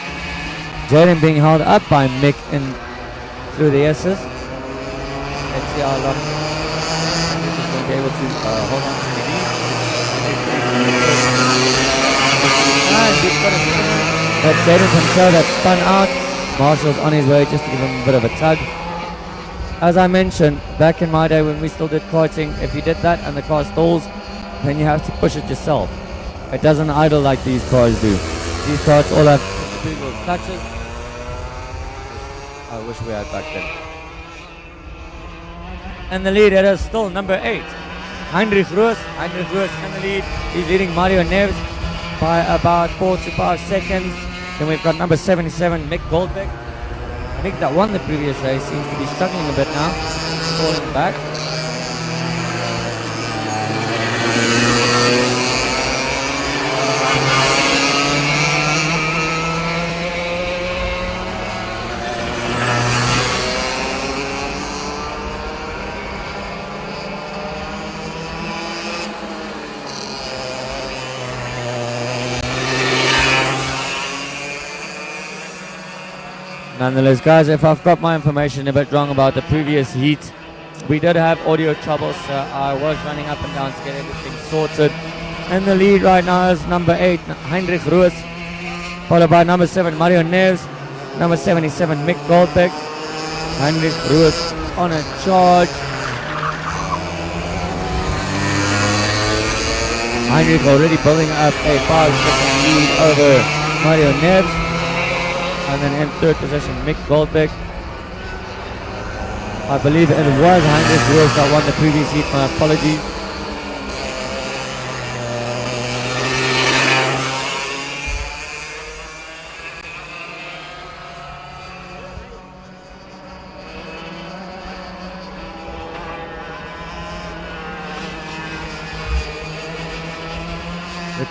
Jaden being held up by Mick in through the S's. Let's see how long Hendrik is going to be able to hold on to the lead. And we've got a spinner. That's Jaden van Zyl that spun out. Marshall's on his way just to give him a bit of a tug. As I mentioned, back in my day when we still did karting, if you did that and the car stalls, then you have to push it yourself. It doesn't idle like these cars do. These cars all have individual clutches. I wish we had back then. And the lead, it is still number 8, Hendrik Ruiz. Hendrik Ruiz in the lead. He's leading Mario Neves by about 4 to 5 seconds. Then we've got number 77, Mick Goldbeck. Mick that won the previous race seems to be struggling a bit now, falling back. Nonetheless, guys, if I've got my information a bit wrong about the previous heat, we did have audio trouble, so I was running up and down to get everything sorted. And the lead right now is number 8, Hendrik Ruiz, followed by number 7, Mario Neves, number 77, Mick Goldbeck. Hendrik Ruiz on a charge. Hendrik already building up a 5-second lead over Mario Neves. And then in third position, Mick Goldbeck. I believe it was Hendrik Ruiz that won the previous heat. My apologies.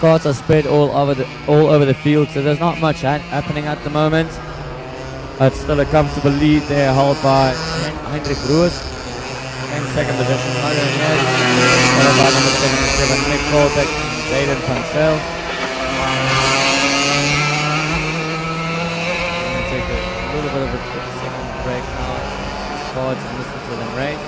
carts are spread all over the field, so there's not much happening at the moment. But still a comfortable lead there, held by Heinrich Ruiz. In second position, Mario Ned, followed by number 77, Nick Kolbeck and Jaden Pancel. I'm going to take a little bit of a second break now. Cards and listen to them race.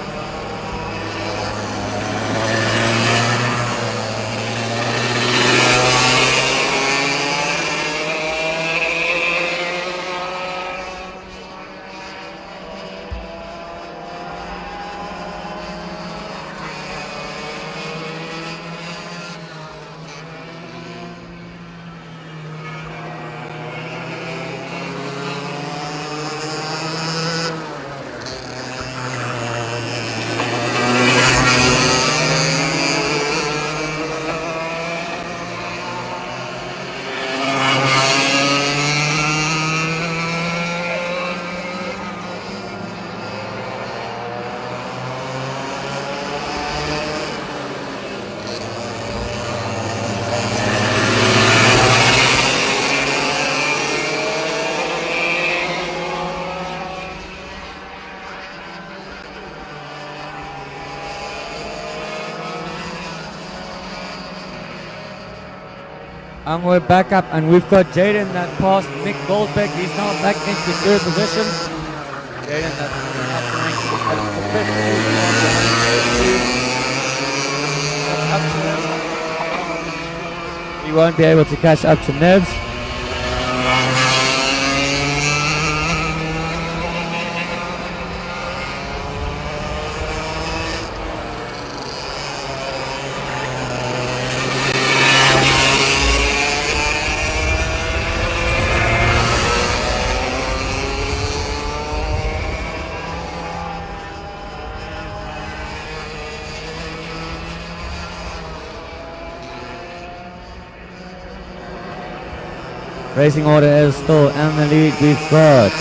And we're back up, and we've got Jaden that passed Nick Goldbeck. He's now back into third position. Jaden that's up to he won't be able to catch up to Nevs. Racing order is still in the lead. We've got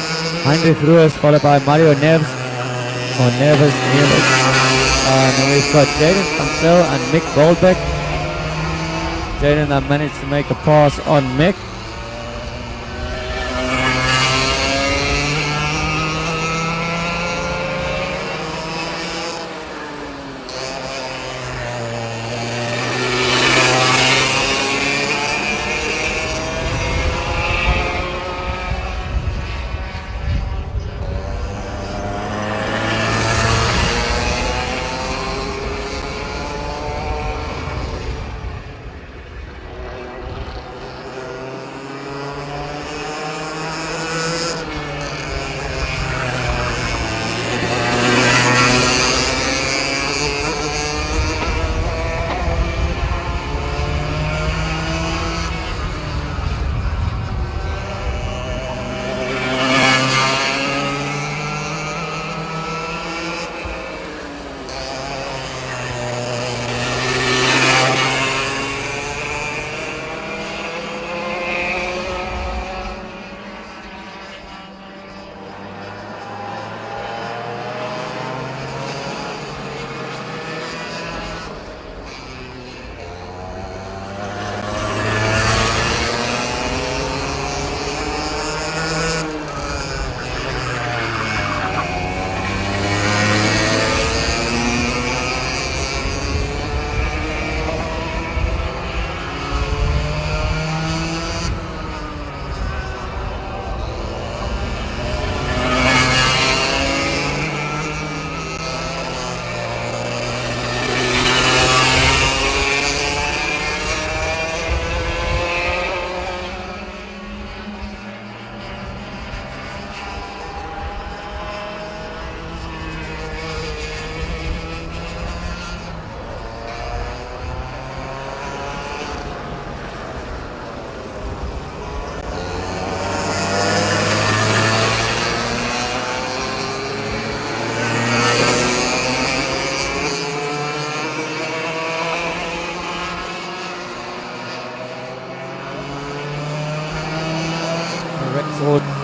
Heinrich Ruiz followed by Mario Neves or Neves. And then we've got Jaden Pancel and Mick Goldbeck. Jaden that managed to make a pass on Mick.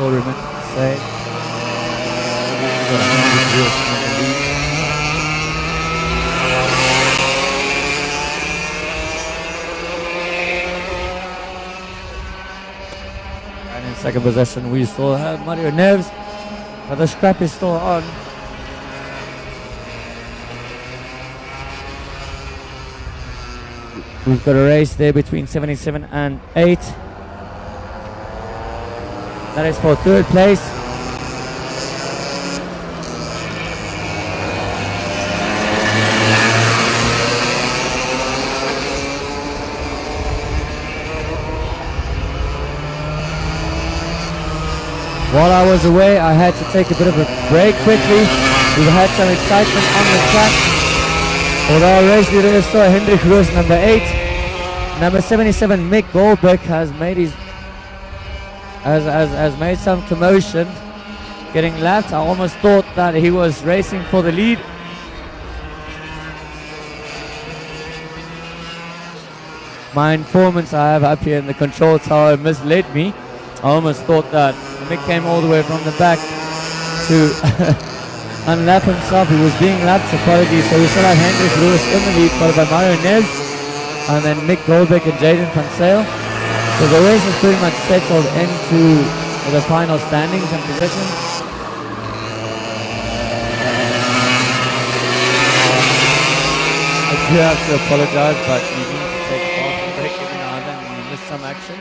Will remain safe. Second position, we still have Mario Neves, but the scrap is still on. We've got a race there between 77 and 8. That is for third place. While I was away, I had to take a bit of a break quickly. We've had some excitement on the track. Although our race leader is still Hendrik Roos, number 8. Number 77, Mick Goldbeck, has made some commotion, getting lapped. I almost thought that he was racing for the lead. My informants I have up here in the control tower misled me. I almost thought that Mick came all the way from the back to unlap himself. He was being lapped, apologies. So we still have Hendrik Lewis in the lead, followed by Mario Neves, and then Mick Goldbeck and Jaden Van Sale. So the race is pretty much settled into the final standings and positions. I do have to apologize, but you need to take a bathroom break every now and then when you miss some action.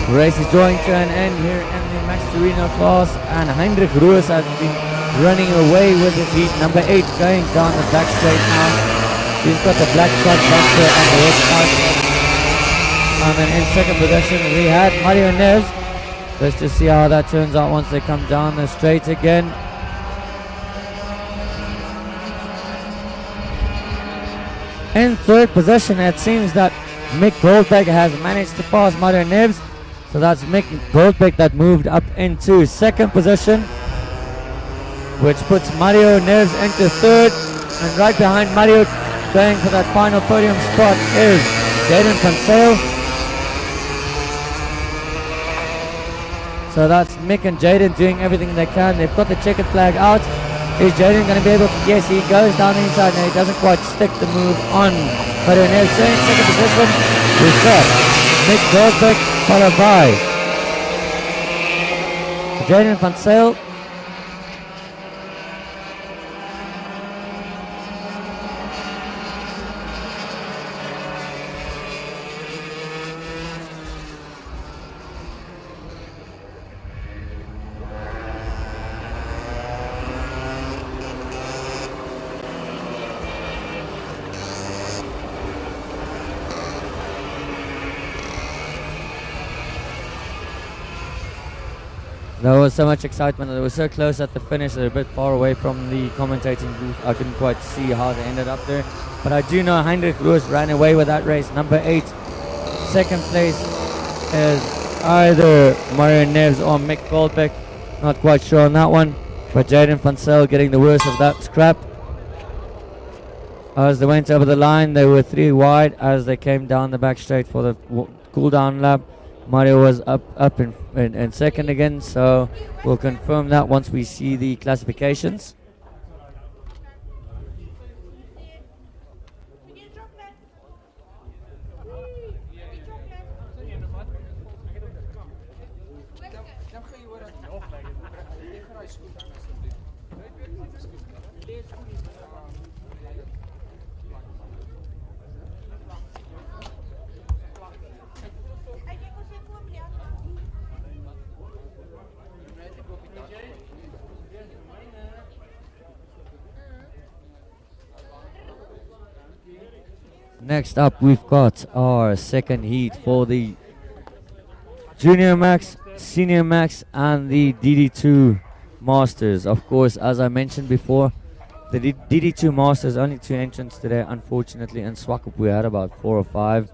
The race is drawing to an end here in the Max Torino class, and Hendrik Roos has been running away with his heat. Number 8 going down the back straight now. He's got the black truck bumper and the red car. And then in second position we had Mario Neves. Let's just see how that turns out once they come down the straight again. In third position, it seems that Mick Goldbeck has managed to pass Mario Neves. So that's Mick Goldbeck that moved up into second position, which puts Mario Neves into third. And right behind Mario, going for that final podium spot, is Jaden Van Sale. So that's Mick and Jaden doing everything they can. They've got the checkered flag out. Is Jaden going to be able to? Yes, he goes down the inside. No, he doesn't quite stick the move on. Mario Neves in second position. We've got Mick Goldbeck, followed by Jaden Van Sale. There was so much excitement. They were so close at the finish. They're a bit far away from the commentating booth. I couldn't quite see how they ended up there. But I do know Hendrik Roos ran away with that race. Number 8. Second place is either Mario Neves or Mick Goldbeck. Not quite sure on that one. But Jaden Van Sale getting the worst of that scrap. As they went over the line, they were 3 wide as they came down the back straight for the cool down lap. Mario was up in second again, so we'll confirm that once we see the classifications. Dan ga je worden tegen hij goed aan alsjeblieft. Lees goed. Next up, we've got our second heat for the Junior Max, Senior Max, and the DD2 Masters. Of course, as I mentioned before, the DD2 Masters, only 2 entrants today, unfortunately. In Swakop, we had about 4 or 5.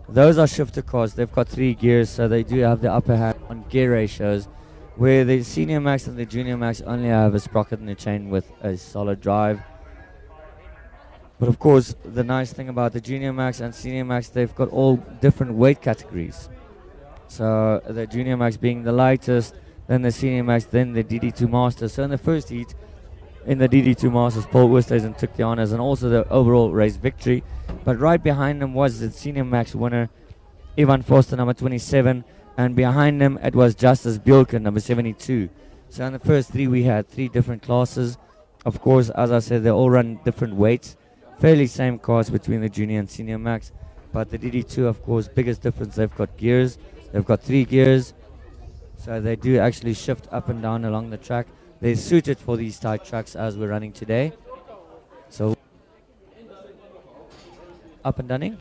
Those are shifter cars. They've got 3 gears, so they do have the upper hand on gear ratios, where the Senior Max and the Junior Max only have a sprocket and a chain with a solid drive. But of course, the nice thing about the Junior Max and Senior Max, they've got all different weight categories. So the Junior Max being the lightest, then the Senior Max, then the DD2 Masters. So in the first heat, in the DD2 Masters, Paul Oosthuizen took the honors and also the overall race victory. But right behind him was the Senior Max winner, Ivan Foster, number 27. And behind him, it was Justice Bjorken, number 72. So in the first 3, we had 3 different classes. Of course, as I said, they all run different weights. Fairly same cars between the Junior and Senior Max. But the DD2, of course, biggest difference, they've got gears. They've got 3 gears. So they do actually shift up and down along the track. They're suited for these tight tracks as we're running today. So, up and running.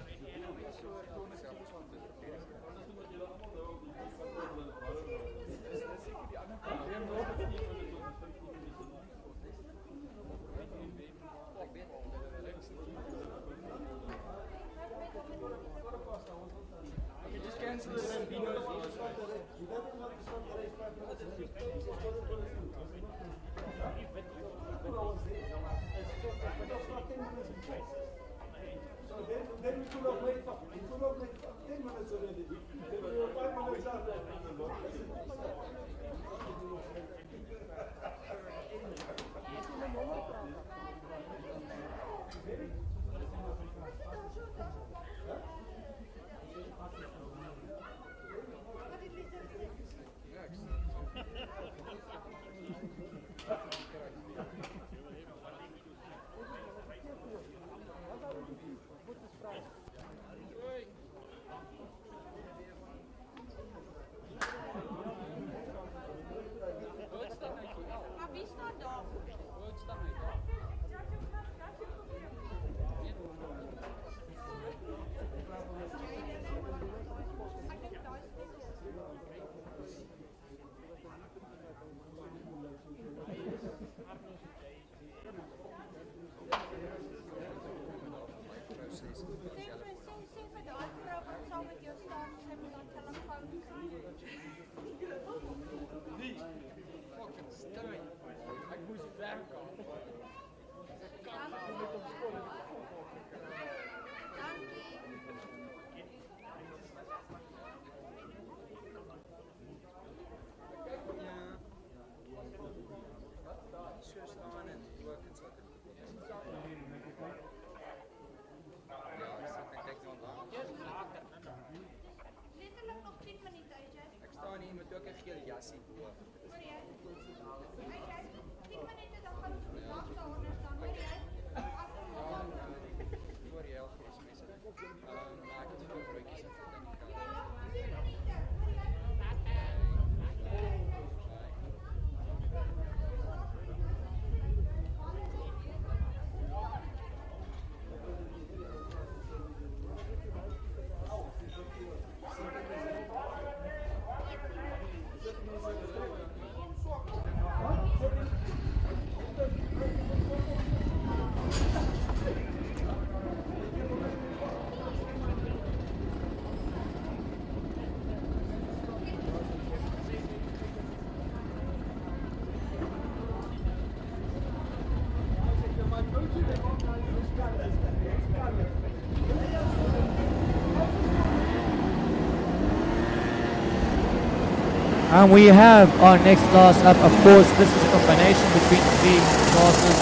And we have our next class up. Of course, this is a combination between 3 classes,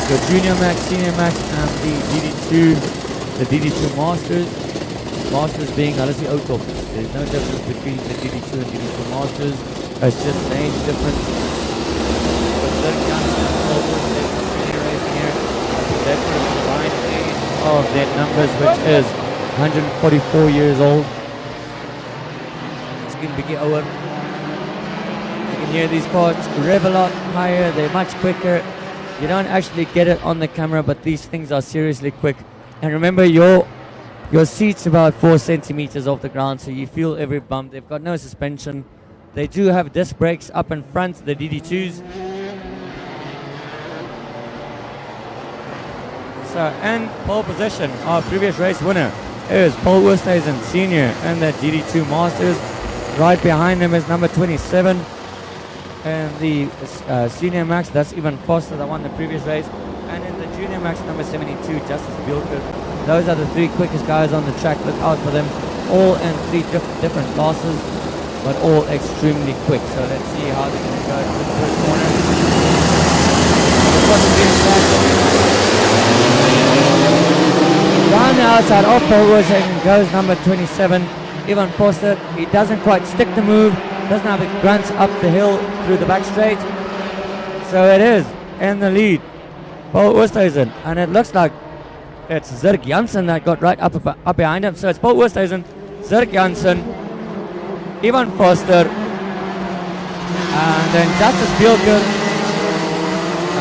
the Junior Max, Senior Max, and the DD2 Masters. Masters being, let's see, There's no difference between the DD2 and DD2 Masters. It's just an age difference. But Dirk Jansen and Paul Westhuizen really racing here. I think they've got a combined age of their numbers, which is 144 years old. It's going to be over. You can hear these cars rev a lot higher. They're much quicker. You don't actually get it on the camera, but these things are seriously quick. And remember, your seat's about 4 centimeters off the ground, so you feel every bump. They've got no suspension. They do have disc brakes up in front, the DD2s. So, in pole position, our previous race winner is Paul Westhuizen Senior and the DD2 Masters. Right behind him is number 27. And the Senior Max, that's Ivan Foster that won the previous race. And in the Junior Max, number 72, Justice Bielker. Those are the 3 quickest guys on the track. Look out for them. All in 3 different classes, but all extremely quick. So let's see how they're going to go to the first corner. Down the outside of Paul Westhuizen goes number 27, Ivan Foster. He doesn't quite stick the move. Doesn't have it grunts up the hill through the back straight. So it is in the lead, Paul Westhuizen, and it looks like it's Zirk Jansen that got right up behind him. So it's Paul Westhuizen, Zirk Jansen, Ivan Foster, and then Justice Bielker.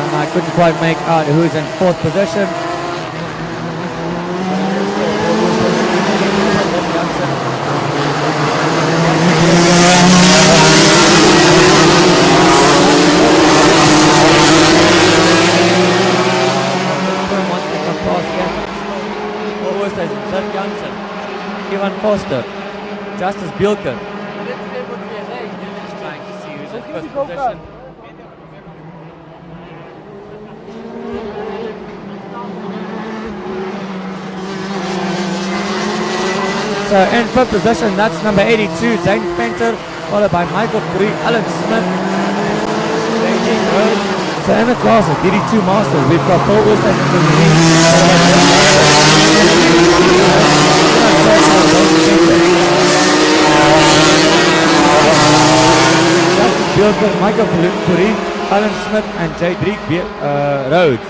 And I couldn't quite make out who's in 4th position. Ivan Foster, Justice Bielker. Trying to see who's in 1st position. So in 5th position, that's number 82, Zane Venter, followed by Michael Fourie, Alan Smith, Beijing Road. So in the classes, DD2 Masters, we've got Paul Westhuizen in the lead. Justice Bielker, Michael Fourie, Alan Smith, and Jadriek Rhodes.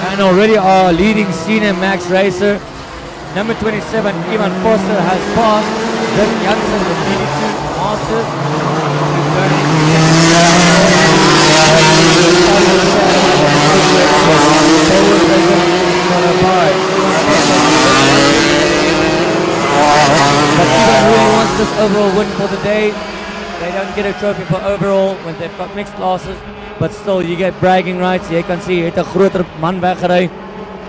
And already our leading Senior Max racer, number 27, Ivan Foster, has passed Dirk Jansen, the DD2 Masters. But even who wants this overall win for the day, they don't get a trophy for overall when they've got mixed classes. But still, you get bragging rights. You can see, hy het 'n groter man weggery.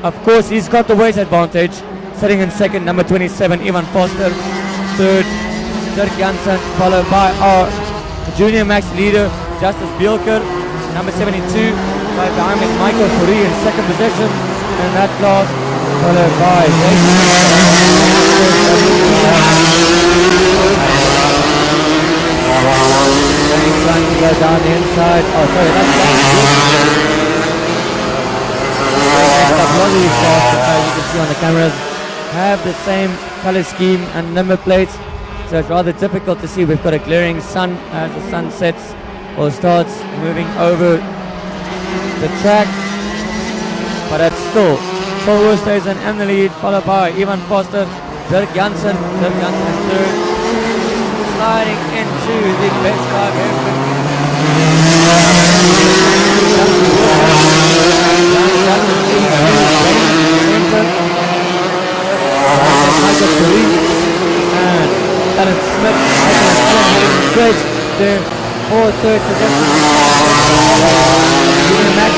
Of course, he's got the weight advantage. Sitting in 2nd, number 27, Ivan Foster. 3rd, Dirk Jansen, followed by our Junior Max leader, Justice Bielker, number 72. Right behind is Michael Fourie in 2nd position. In that class, followed by trying to go down the inside. Oh, sorry, that's a lot of these cars, you can see on the cameras, have the same color scheme and number plates, so it's rather difficult to see. We've got a glaring sun as the sun sets or starts moving over the track, but it's still Paul Westhuizen in the lead, followed by Ivan Foster, Dirk Jansen in 3rd, sliding into the best 5 hairpin. Michael Fourie and Alan Smith. Straight there for 3rd position. Junior Max.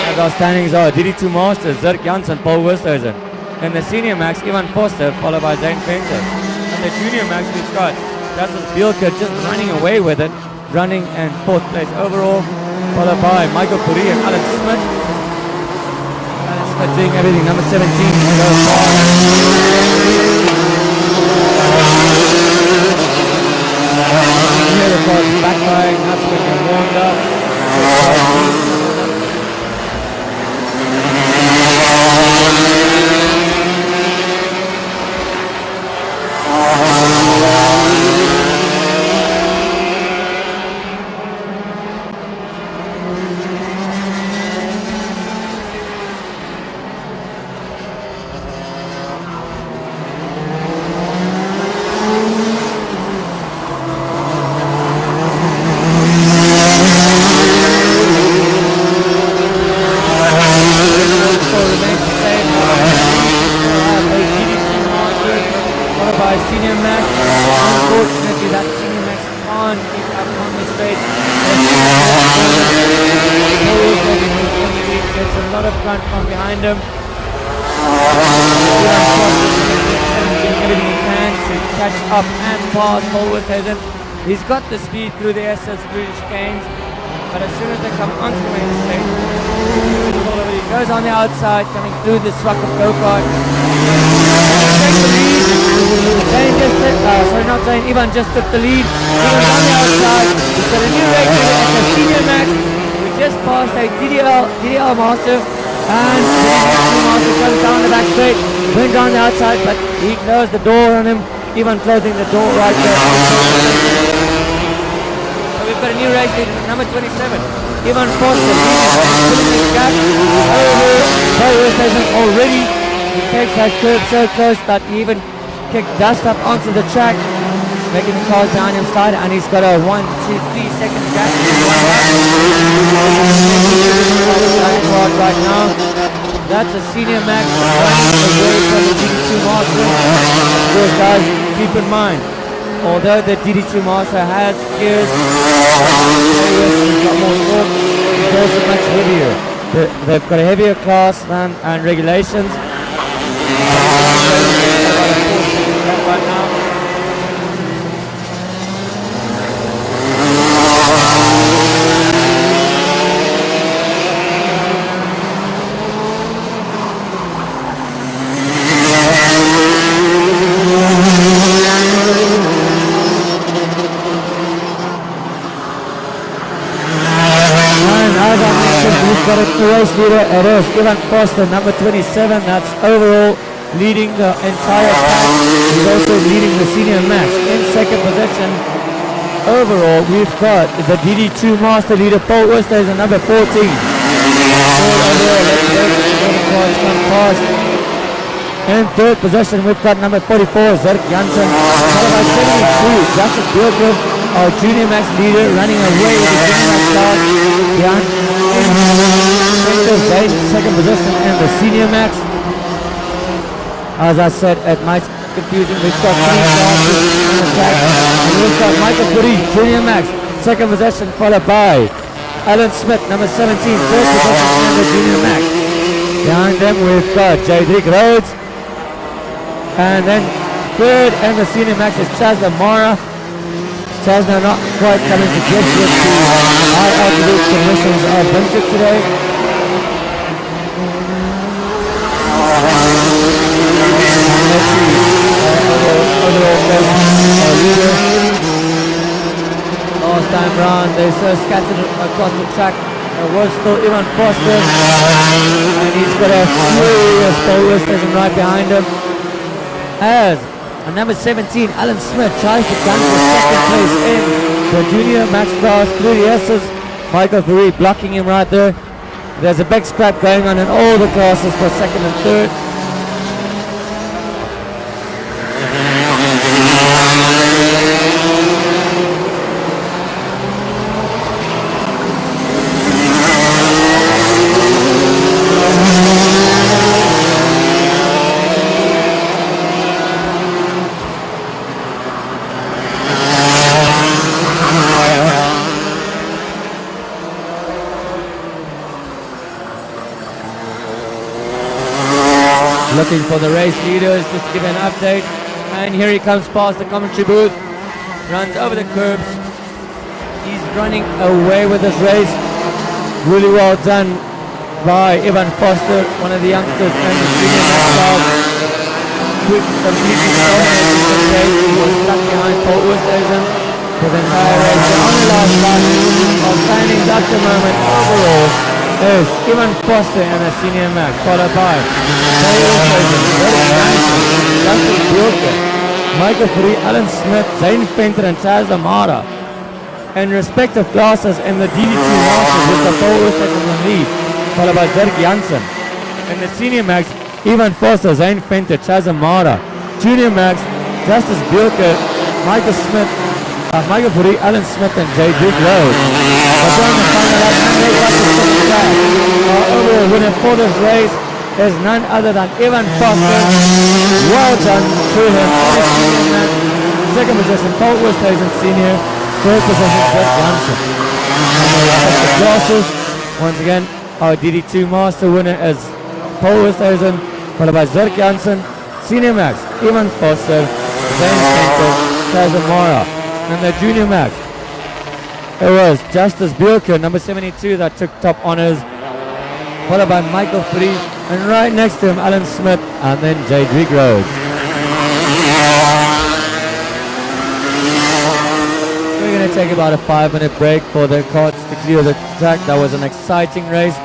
As our standings are, DD2 Masters, Zirk Jansen, Paul Westhuizen. And the Senior Max, Ivan Foster, followed by Zane Venter. And the Junior Max, we've got Justice Bielker just running away with it, running in 4th place overall, followed by Michael Fourie and Alan Smith. Alan Smith doing everything, number 17, so far. the cars backfiring, that's when you're warmed up. Senior Max. Unfortunately, that Senior Max can't keep up on the straight. Gets a lot of front from behind him. Everything he can to catch up and pass Holworthagen. He's got the speed through the SS British games, but as soon as they come onto the main straight, he goes on the outside, coming through the truck of go-kart. Not saying Ivan just took the lead. Ivan's on the outside. He's got a new race leader at the Senior Max. We just passed a DDL Master, and the DDL Master comes down the back straight. Went down the outside, but he closed the door on him. Ivan closing the door right there. So we've got a new race leader, number 27. Ivan Foster pulling his gap over Torino station already. He takes that curve so close that he even kicked dust up onto the track, making the cars behind him slide, and he's got a 1, 2, 3 second gap right now. That's a Senior Max running away from the DD2 Master. Of course, guys, keep in mind, although the DD2 Master has gears, he's got more torque, it's also much heavier. They've got a heavier class and regulations. Right now. We've got a race leader. It is Ivan Foster, number 27. That's overall leading the entire pack. He's also leading the Senior Max. In second position, overall, we've got the DD2 Master leader, Paul Oosthuizen, number 14. In third position, we've got number 44, Zerk Janssen. Followed by 72, Justice Bjorkov, our Junior Max leader, running away with the Junior Max car. Second position in the Senior Max. As I said, it might be confusing. We've got 3 cars on the track. And we've got Michael Puri, Junior Max, second position, followed by Alan Smith, number 17, third position in the Junior Max. Behind them, we've got Jadrick Rhodes. And then third in the Senior Max is Chasna Mara. Chasna not quite coming to grips with the high altitude conditions of Windhoek today. Last time round, they so scattered across the track. There was still Ivan Foster, and he's got a furious Paul station right behind him. As number 17, Alan Smith, tries to gun for second place in the Junior Max class through the S's. Michael Puri blocking him right there. There's a big scrap going on in all the classes for second and third. Looking for the race leaders just to give an update, and here he comes past the commentary booth, runs over the curbs. He's running away with this race. Really well done by Ivan Foster, one of the youngsters in the Junior Max class. Quick, completely dominated this race. He was stuck behind Paul Oosthuizen. for the entire race. And on the last lap of standings at the moment overall is Ivan Foster and a senior Max, followed by Justin Bjorken, Michael Free, Alan Smith, Zane Fenter and Chaz Lamara. In respective classes in the DD2 Masters with the Paul Oostek in the lead, followed by Dirk Janssen. In the senior Max, Ivan Foster, Zane Fenter, Chaz Lamara. Junior Max, Justice Bjorken, Michael Smith, Michael Free, Alan Smith and J. Duke Rose. But during the final lap, and they got the second track. Our overall winner for this race is none other than Ivan Foster. Well done to him in his senior Max. Second position, Paul Westhuizen Senior. Third position, Dirk Janssen. The classes, once again, our DD2 Master winner is Paul Westhuizen, followed by Dirk Janssen. Senior Max, Ivan Foster, Zane Center, Tazamara. And the Junior Max, it was Justice Bjorken, number 72, that took top honors, followed by Michael Free, and right next to him, Alan Smith, and then Jadwick Rhodes. We're going to take about a 5-minute break for the carts to clear the track. That was an exciting race.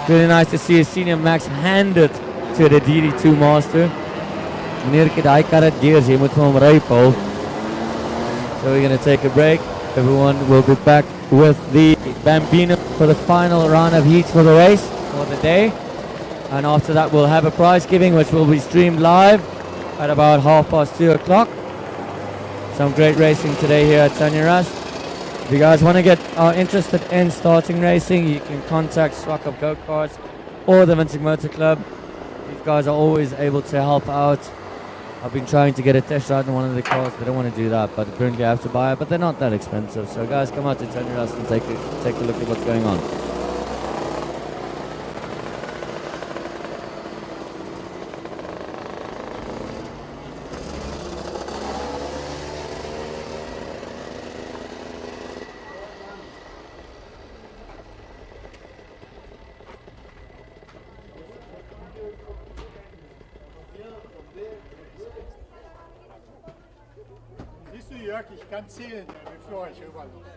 Really nice to see a Senior Max hand it to the DD2 Master. Meneer het daai kar het gears, jy moet vir hom ry, Paul. So we're going to take a break. Everyone will be back with the Bambino for the final round of heats for the race for the day. And after that we'll have a prize giving which will be streamed live at about 2:30. Some great racing today here at Tony Rust. If you guys want to get interested in starting racing, you can contact Swak Up Go-Karts or the Windhoek Motor Club. These guys are always able to help out. I've been trying to get a test ride in one of the cars. They don't want to do that, but apparently I have to buy it. But they're not that expensive. So guys, come out to Tony Rust and take a look at what's going on. Siehst du, Jörg, ich kann zählen, bevor ich rüberlaufe.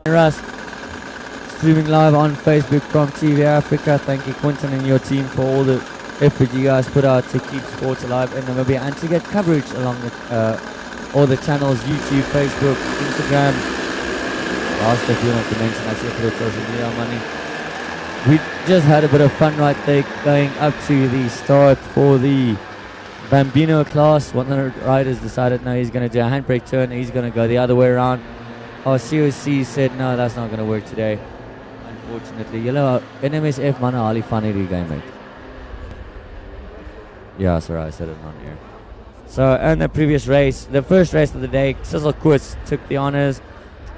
Rust, streaming live on Facebook from TV Africa. Thank you, Quentin and your team, for all the effort you guys put out to keep sports alive in Namibia and to get coverage along with all the channels, YouTube, Facebook, Instagram. Last if you want to mention, I see a bit of social media money. We just had a bit of fun right there going up to the start for the Bambino class. One of the riders decided no, he's going to do a handbrake turn, he's going to go the other way around. Our COC said no, that's not going to work today. Unfortunately, you know, NMSF man ali van hierdie game mate. Yeah, sorry, I said it on here. So, in the previous race, the first race of the day, Sizzle Koorts took the honors.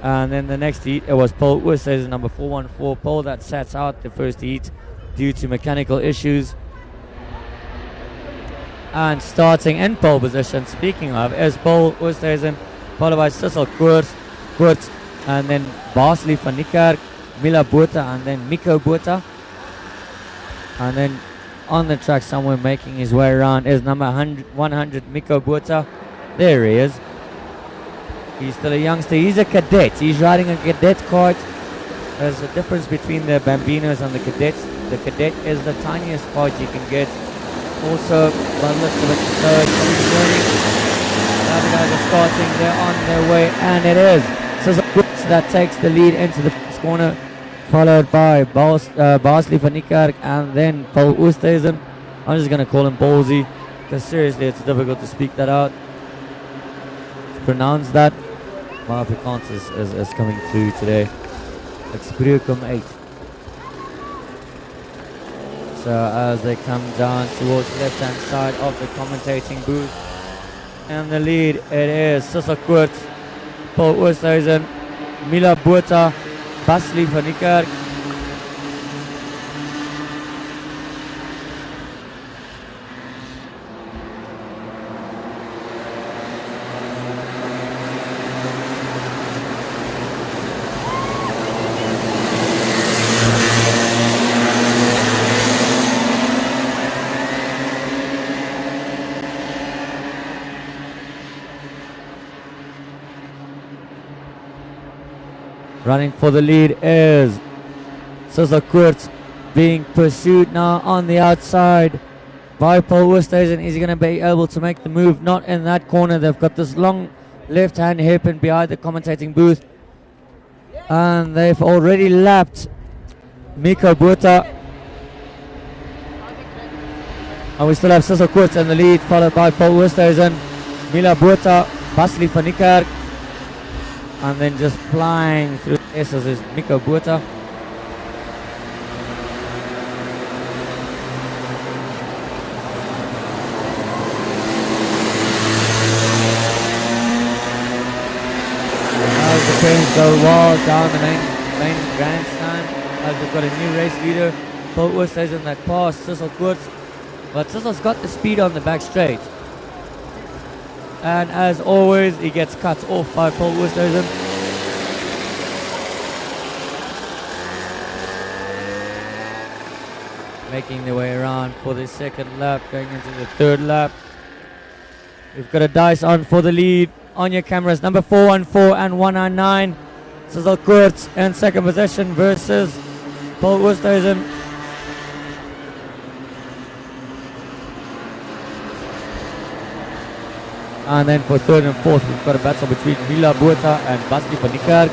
And then the next heat, it was Paul Oosthuizen, number 414. Paul that sat out the first heat due to mechanical issues. And starting in pole position, speaking of, is Paul Oosthuizen, followed by Sizzle Koorts, and then Basley van Niekerk, Mila Botha, and then Miko Botha. And then on the track somewhere making his way around is number 100 Miko Botha. There he is. He's still a youngster. He's a cadet. He's riding a cadet kart. There's a difference between the Bambinos and the cadets. The cadet is the tiniest kart you can get. Also, by the looks of it, third. The other guys are starting. They're on their way, and it is Sizzle Quirts that takes the lead into the first corner, followed by Barsley van Niekerk and then Paul Oosthuizen. I'm just going to call him Ballsy, because seriously it's difficult to speak that out, to pronounce that. My Afrikaans is coming through today. Ek spreek hom uit. So as they come down towards the left hand side of the commentating booth, and the lead it is Sizzle Quirts, Paul Oosthuizen, Mila Botha, Barsley van Niekerk. Running for the lead is Sizzle Quirts, being pursued now on the outside by Paul Oosthuizen. Is he going to be able to make the move? Not in that corner. They've got this long left hand hairpin behind the commentating booth, and they've already lapped Mika Botha. And we still have Sizzle Quirts in the lead, followed by Paul Oosthuizen, Mila Botha, Barsley van Niekerk. And then just flying through the S's is Mika Botha. As the trains go wild down the main grandstand, as we've got a new race leader, Paul Oosthuizen, that passed Sizzle Quirts. But Sizzle's got the speed on the back straight. And as always, he gets cut off by Paul Oosthuizen. Making their way around for the second lap, going into the third lap. We've got a dice on for the lead on your cameras. Number 414 and 199. Sizzle Quirts in second position versus Paul Oosthuizen. And then for third and fourth, we've got a battle between Mila Botha and Barsley van Niekerk.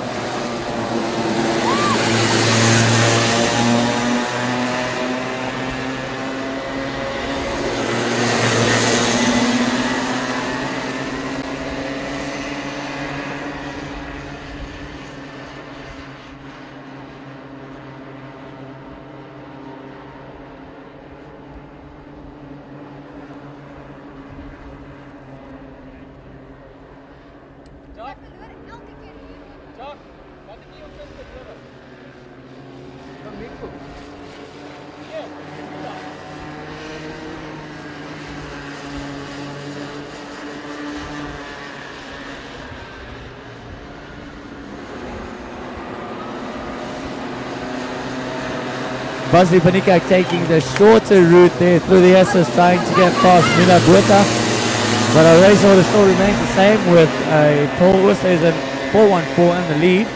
Barsley van Niekerk taking the shorter route there through the S's, trying to get past Mila Botha. But our race order still remains the same, with Paul Oosthuizen 414 in the lead.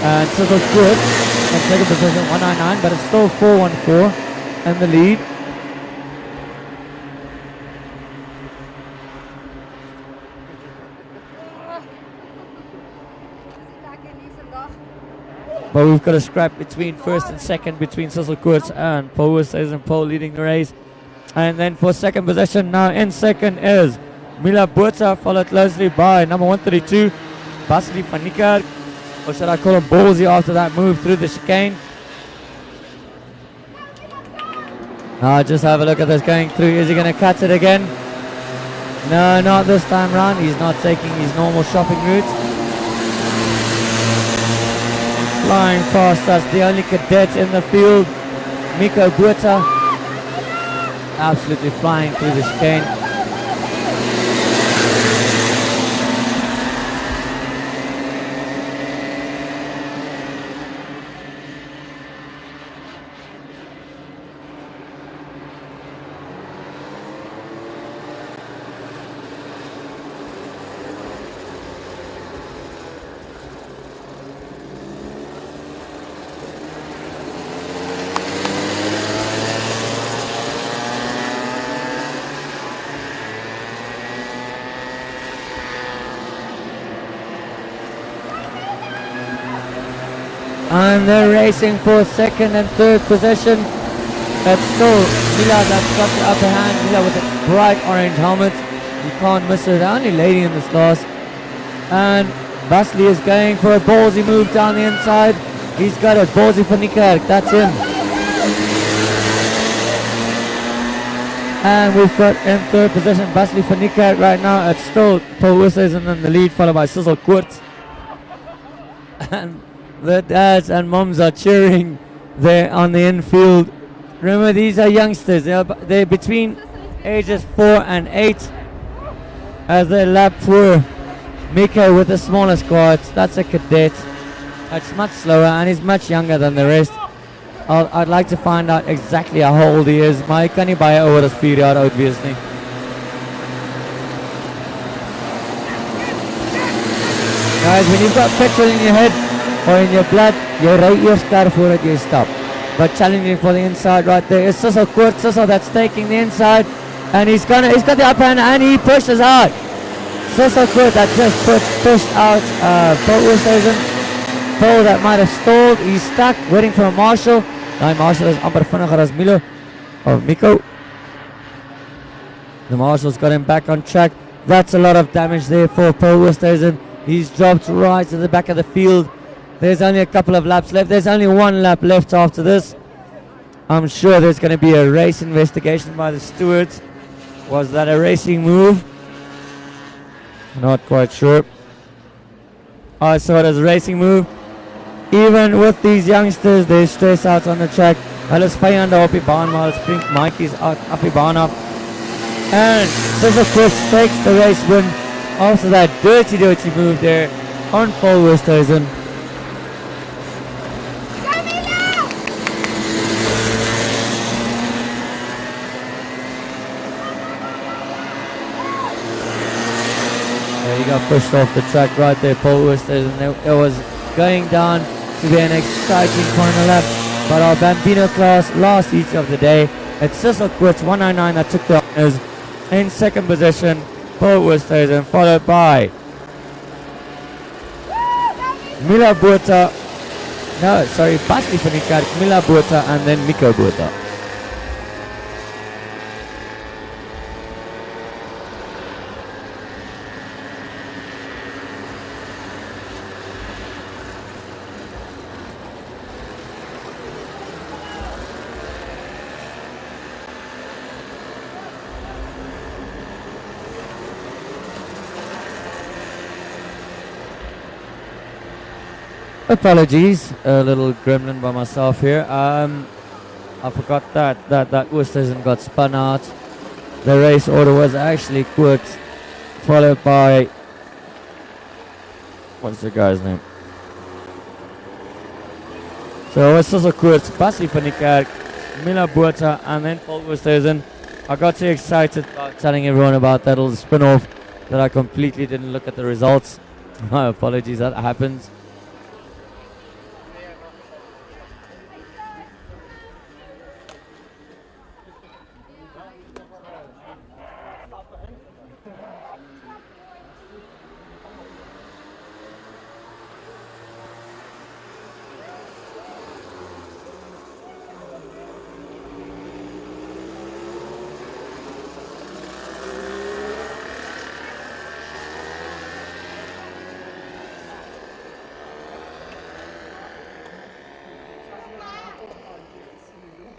And Sizzle Quirts in second position 199, but it's still 414 in the lead. But we've got a scrap between first and second between Sizzle Quirts and Paul Oosthuizen. Paul leading the race. And then for second position now in second is Mila Botha, followed closely by number 132, Barsley van Niekerk. Or should I call him Ballsy after that move through the chicane. Now just have a look at this going through. Is he going to cut it again? No, not this time round. He's not taking his normal shopping route. Flying past us, the only cadet in the field, Mika Botha, absolutely flying through the chicane. And they're racing for second and third position. It's still Mila that's got the upper hand. Mila with a bright orange helmet. You can't miss her. The only lady in this class. And Basley is going for a ballsy move down the inside. He's got a ballsy for Niekerk. That's him. And we've got in third position Basley for Niekerk right now. It's still Paul Wissers in the lead, followed by Sissel Koort. And the dads and moms are cheering there on the infield. Remember, these are youngsters. They're between ages 4 and 8 as they lap for Miko with the smaller squads. That's a cadet. That's much slower and he's much younger than the rest. I'd like to find out exactly how old he is. Maar kan nie baie ouer as 4 jaar oud wees nie. Guys, when you've got petrol in your head or in your blood, you ry eers kar voordat jy stap. But challenging for the inside right there is Sissel Koort. Sissel that's taking the inside and he's got the upper hand and he pushes out. Sissel Koort that just pushed out Paul Oosthuizen. Paul that might have stalled. He's stuck waiting for a marshal. Now marshal is amper vinniger as Milo or Miko. The marshal's got him back on track. That's a lot of damage there for Paul Oosthuizen. He's dropped right to the back of the field. There's only a couple of laps left. There's only 1 lap left after this. I'm sure there's going to be a race investigation by the stewards. Was that a racing move? Not quite sure. I saw it as a racing move. Even with these youngsters, they stress out on the track. Hulle is vyande op die baan, maar hulle spring maatjies op die baan af. And Sissel Koort takes the race win after that dirty move there on Paul Oosthuizen. He got pushed off the track right there, Paul Oosthuizen. It was going down to be an exciting final lap. But our Bambino class last heat of the day. It's Sissel Koort 109 that took the honors. In second position, Paul Oosthuizen, followed by Mila Botha. No, sorry, Basley van Niekerk, Mila Botha, and then Miko Botha. Apologies, a little gremlin by myself here. I forgot that Oosthuizen got spun out. The race order was actually Koort, followed by, what's the guy's name? So it was Sissel Koort, Basley van Niekerk, Mila Botha, and then Paul Oosthuizen. I got too excited about telling everyone about that little spin-off that I completely didn't look at the results. My apologies, that happens.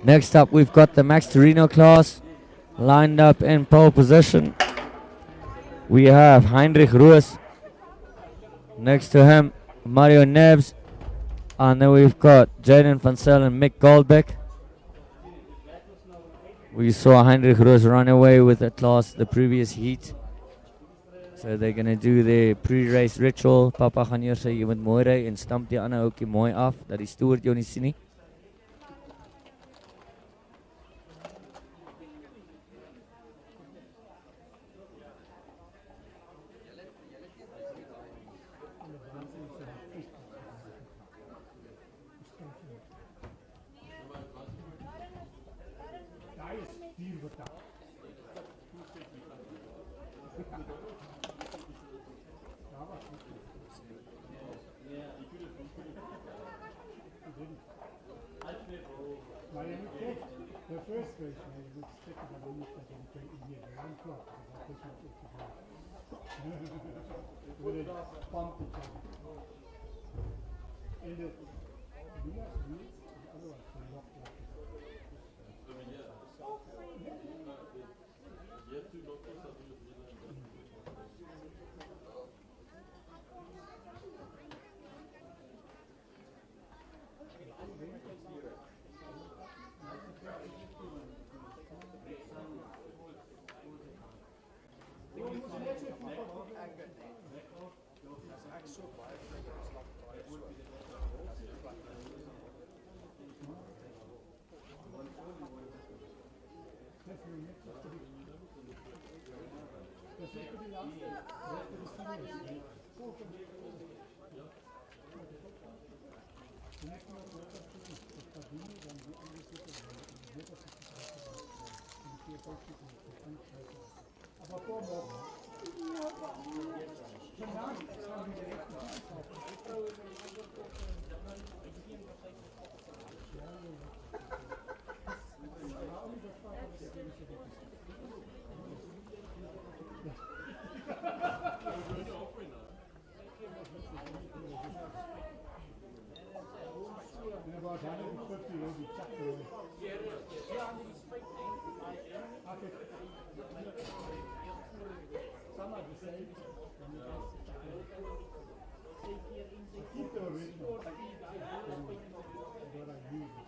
Next up, we've got the Max Torino class lined up in pole position. We have Heinrich Roos. Next to him, Mario Neves. And then we've got Jaden van Zel and Mick Goldbeck. We saw Heinrich Roos run away with the class the previous heat. So they're going to do their pre-race ritual. Papa gaan eers sê jy moet mooi ry en stamp die ander ouetjie mooi af dat die stoer jou nie sien nie. registration, je moet stikken dat niet dat je meteen hier een klap. Dat is niet echt te doen. We willen pumpen. In de Bias niet, the other one is not like it. Aber vormorgen. Vandaag gaan we direct naar about 150 will be chucked away. Some are the same. Keep the original. What I use.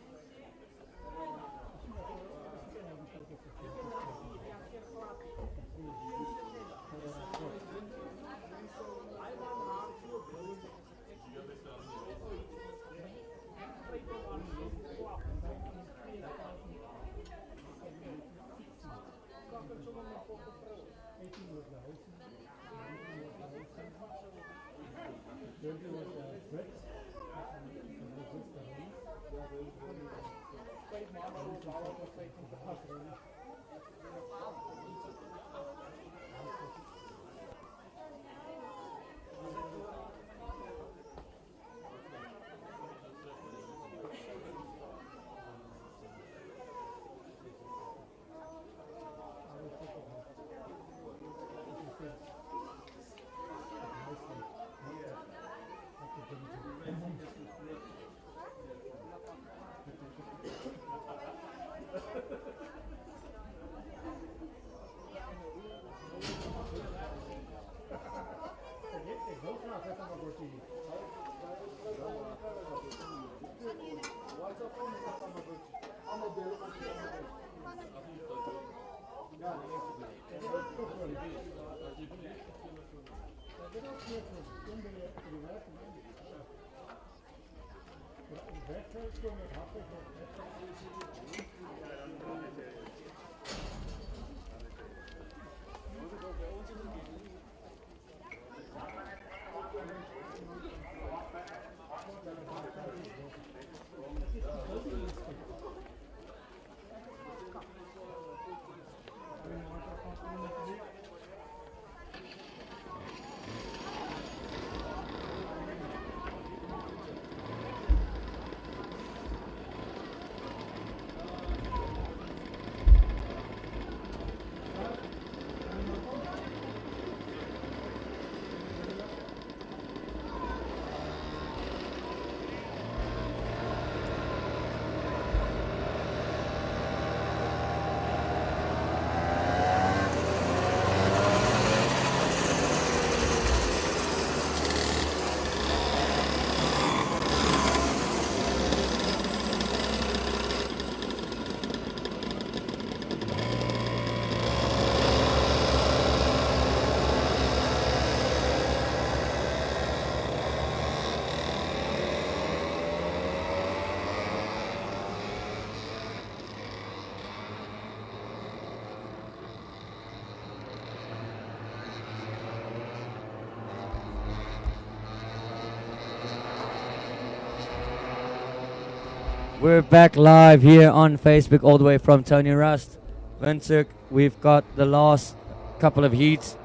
We're back live here on Facebook all the way from Tony Rust, Windhoek. We've got the last couple of heats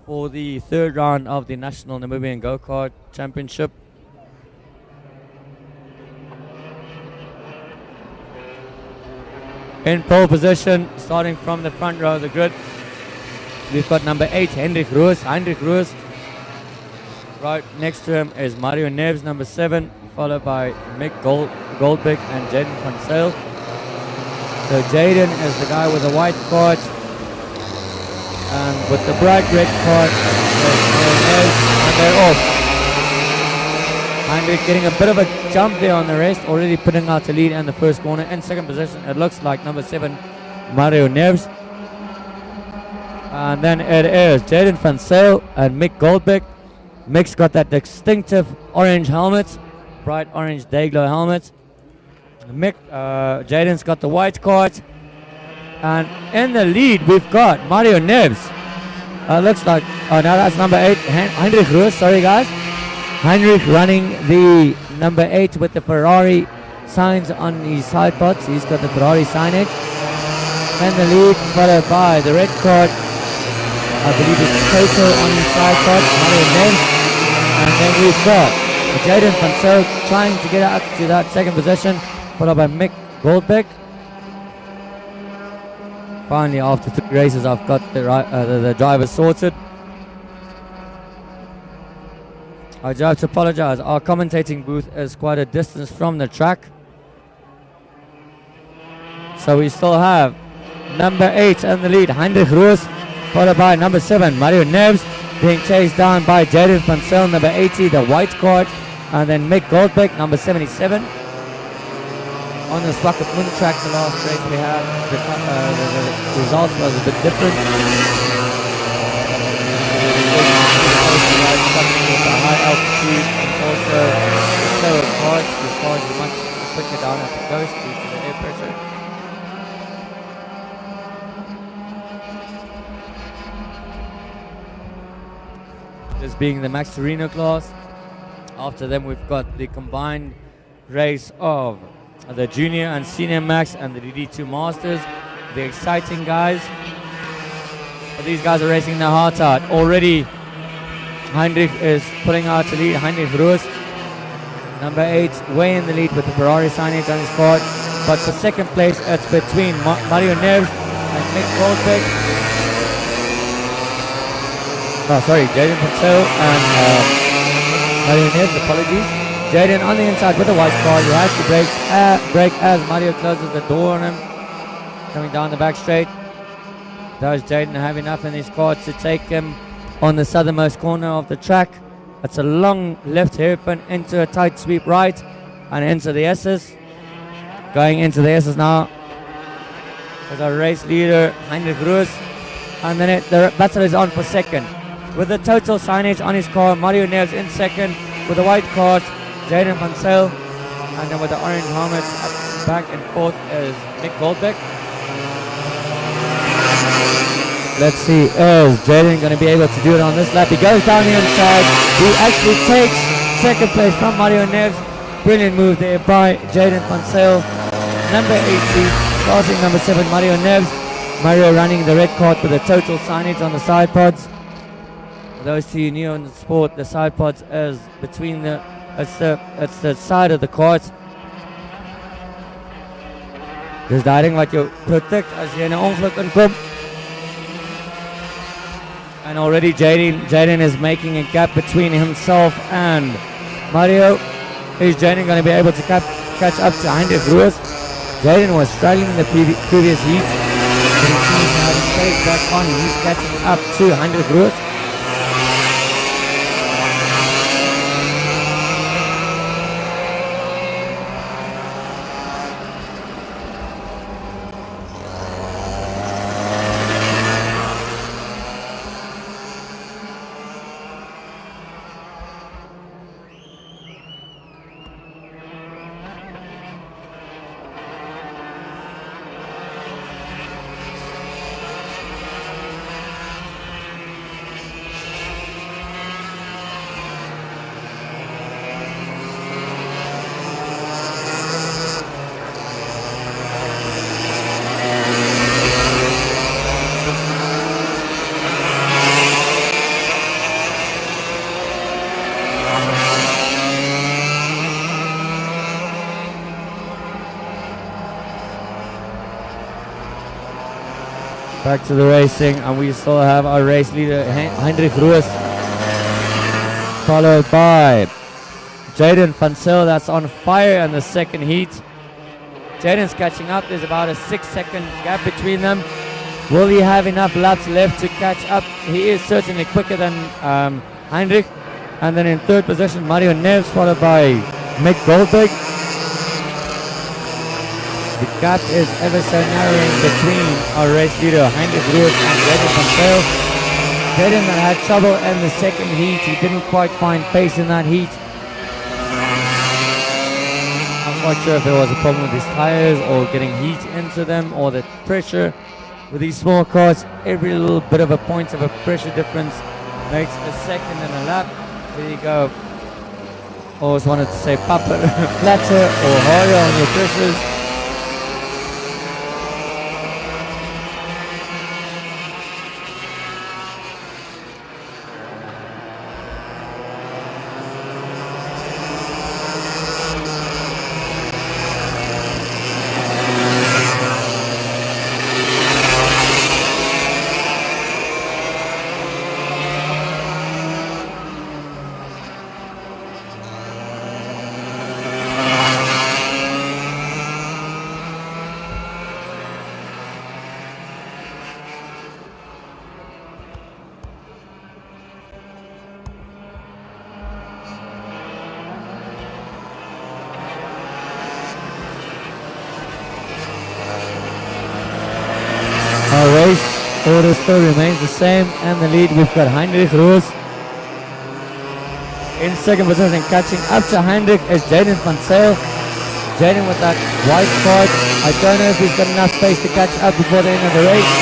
for the third round of the National Namibian Go-Kart Championship. In pole position, starting from the front row of the grid, we've got number 8, Heinrich Roos. Right next to him is Mario Neves, number 7, followed by Mick Goldbeck and Jaden van Zyl. So Jaden is the guy with the white card, and with the bright red card is Mario Neves, and they're off. Heinrich getting a bit of a jump there on the rest, already putting out the lead in the first corner. In second position, it looks like number 7, Mario Neves. And then it is Jaden van Zyl and Mick Goldbeck. Mick's got that distinctive orange helmet, bright orange day-glow helmet. Jaden's got the white card. And in the lead, we've got Mario Neves. Looks like, oh no, that's number 8, Heinrich Roos, sorry guys. Heinrich running the number 8 with the Ferrari signs on his side pods. He's got the Ferrari signage. In the lead, followed by the red card, I believe it's Toto on his side pod, Mario Neves. And then we've got Jaden van Zyl trying to get up to that second position, followed by Mick Goldbeck. Finally, after 3 races, I've got the driver sorted. I do have to apologize. Our commentating booth is quite a distance from the track. So we still have number 8 in the lead, Heinrich Roos, followed by number 7, Mario Neves, being chased down by Jaden van Zyl, number 80, the white card, and then Mick Goldbeck, number 77. On the Swakopmund track, the last race we had, the results was a bit different. With the high altitude and also the slower cars, the cars are much quicker down at the coast due to the air pressure. This being the Max Torino class. After them, we've got the combined race of the Junior and Senior Max and the DD2 Masters. The exciting guys. But these guys are racing their hearts out. Already, Heinrich is pulling out the lead. Heinrich Roos, number 8, way in the lead with the Ferrari signage on his card. But for second place, it's between Mario Neves and Mick Goldbeck. Oh, sorry, Jaden van Zyl and Mario Neves, apologies. Jaden on the inside with the white card. He has to brake as Mario closes the door on him. Coming down the back straight. Does Jaden have enough in his car to take him on the southernmost corner of the track? It's a long left hairpin into a tight sweep right and into the S's. Going into the S's now is our race leader, Heinrich Roos. And then the battle is on for second. With the total signage on his car, Mario Neves in second. With the white card, Jaden van Zyl. And then with the orange helmet, back and forth is Mick Goldbeck. Let's see, is Jaden going to be able to do it on this lap? He goes down the inside. He actually takes second place from Mario Neves. Brilliant move there by Jaden van Zyl. Number 80, passing number 7, Mario Neves. Mario running the red card with the total signage on the side pods. For those of you new in the sport, the side pods is between it's the side of the cart. Dis daarin wat jou protect as jy in 'n ongeluk inkom. And already Jaden is making a gap between himself and Mario. Is Jaden going to be able to catch up to Heinrich Roos? Jaden was struggling in the previous heat, but he seems to have his pace back on. He's catching up to Heinrich Roos. Back to the racing, and we still have our race leader, Heinrich Roos, followed by Jaden van Zyl, that's on fire in the second heat. Jaden's catching up. There's about a 6-second gap between them. Will he have enough laps left to catch up? He is certainly quicker than Heinrich. And then in third position, Mario Neves, followed by Mick Goldberg. The gap is ever so narrowing between our race leader, Heinrich Roos, and Jaden van Zyl. Jaden that had trouble in the second heat. He didn't quite find pace in that heat. I'm not sure if it was a problem with his tires or getting heat into them or the pressure. With these small cars, every little bit of a point of a pressure difference makes a second and a lap. There you go. Always wanted to say flatter or harder on your pressures. Our race order still remains the same, and the lead we've got Heinrich Roos in second position. Catching up to Heinrich is Jaden van Zyl. Jaden with that white card. I don't know if he's got enough pace to catch up before the end of the race.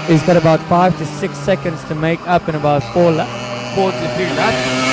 He's got about 5 to 6 seconds to make up in about 4 to 3 laps.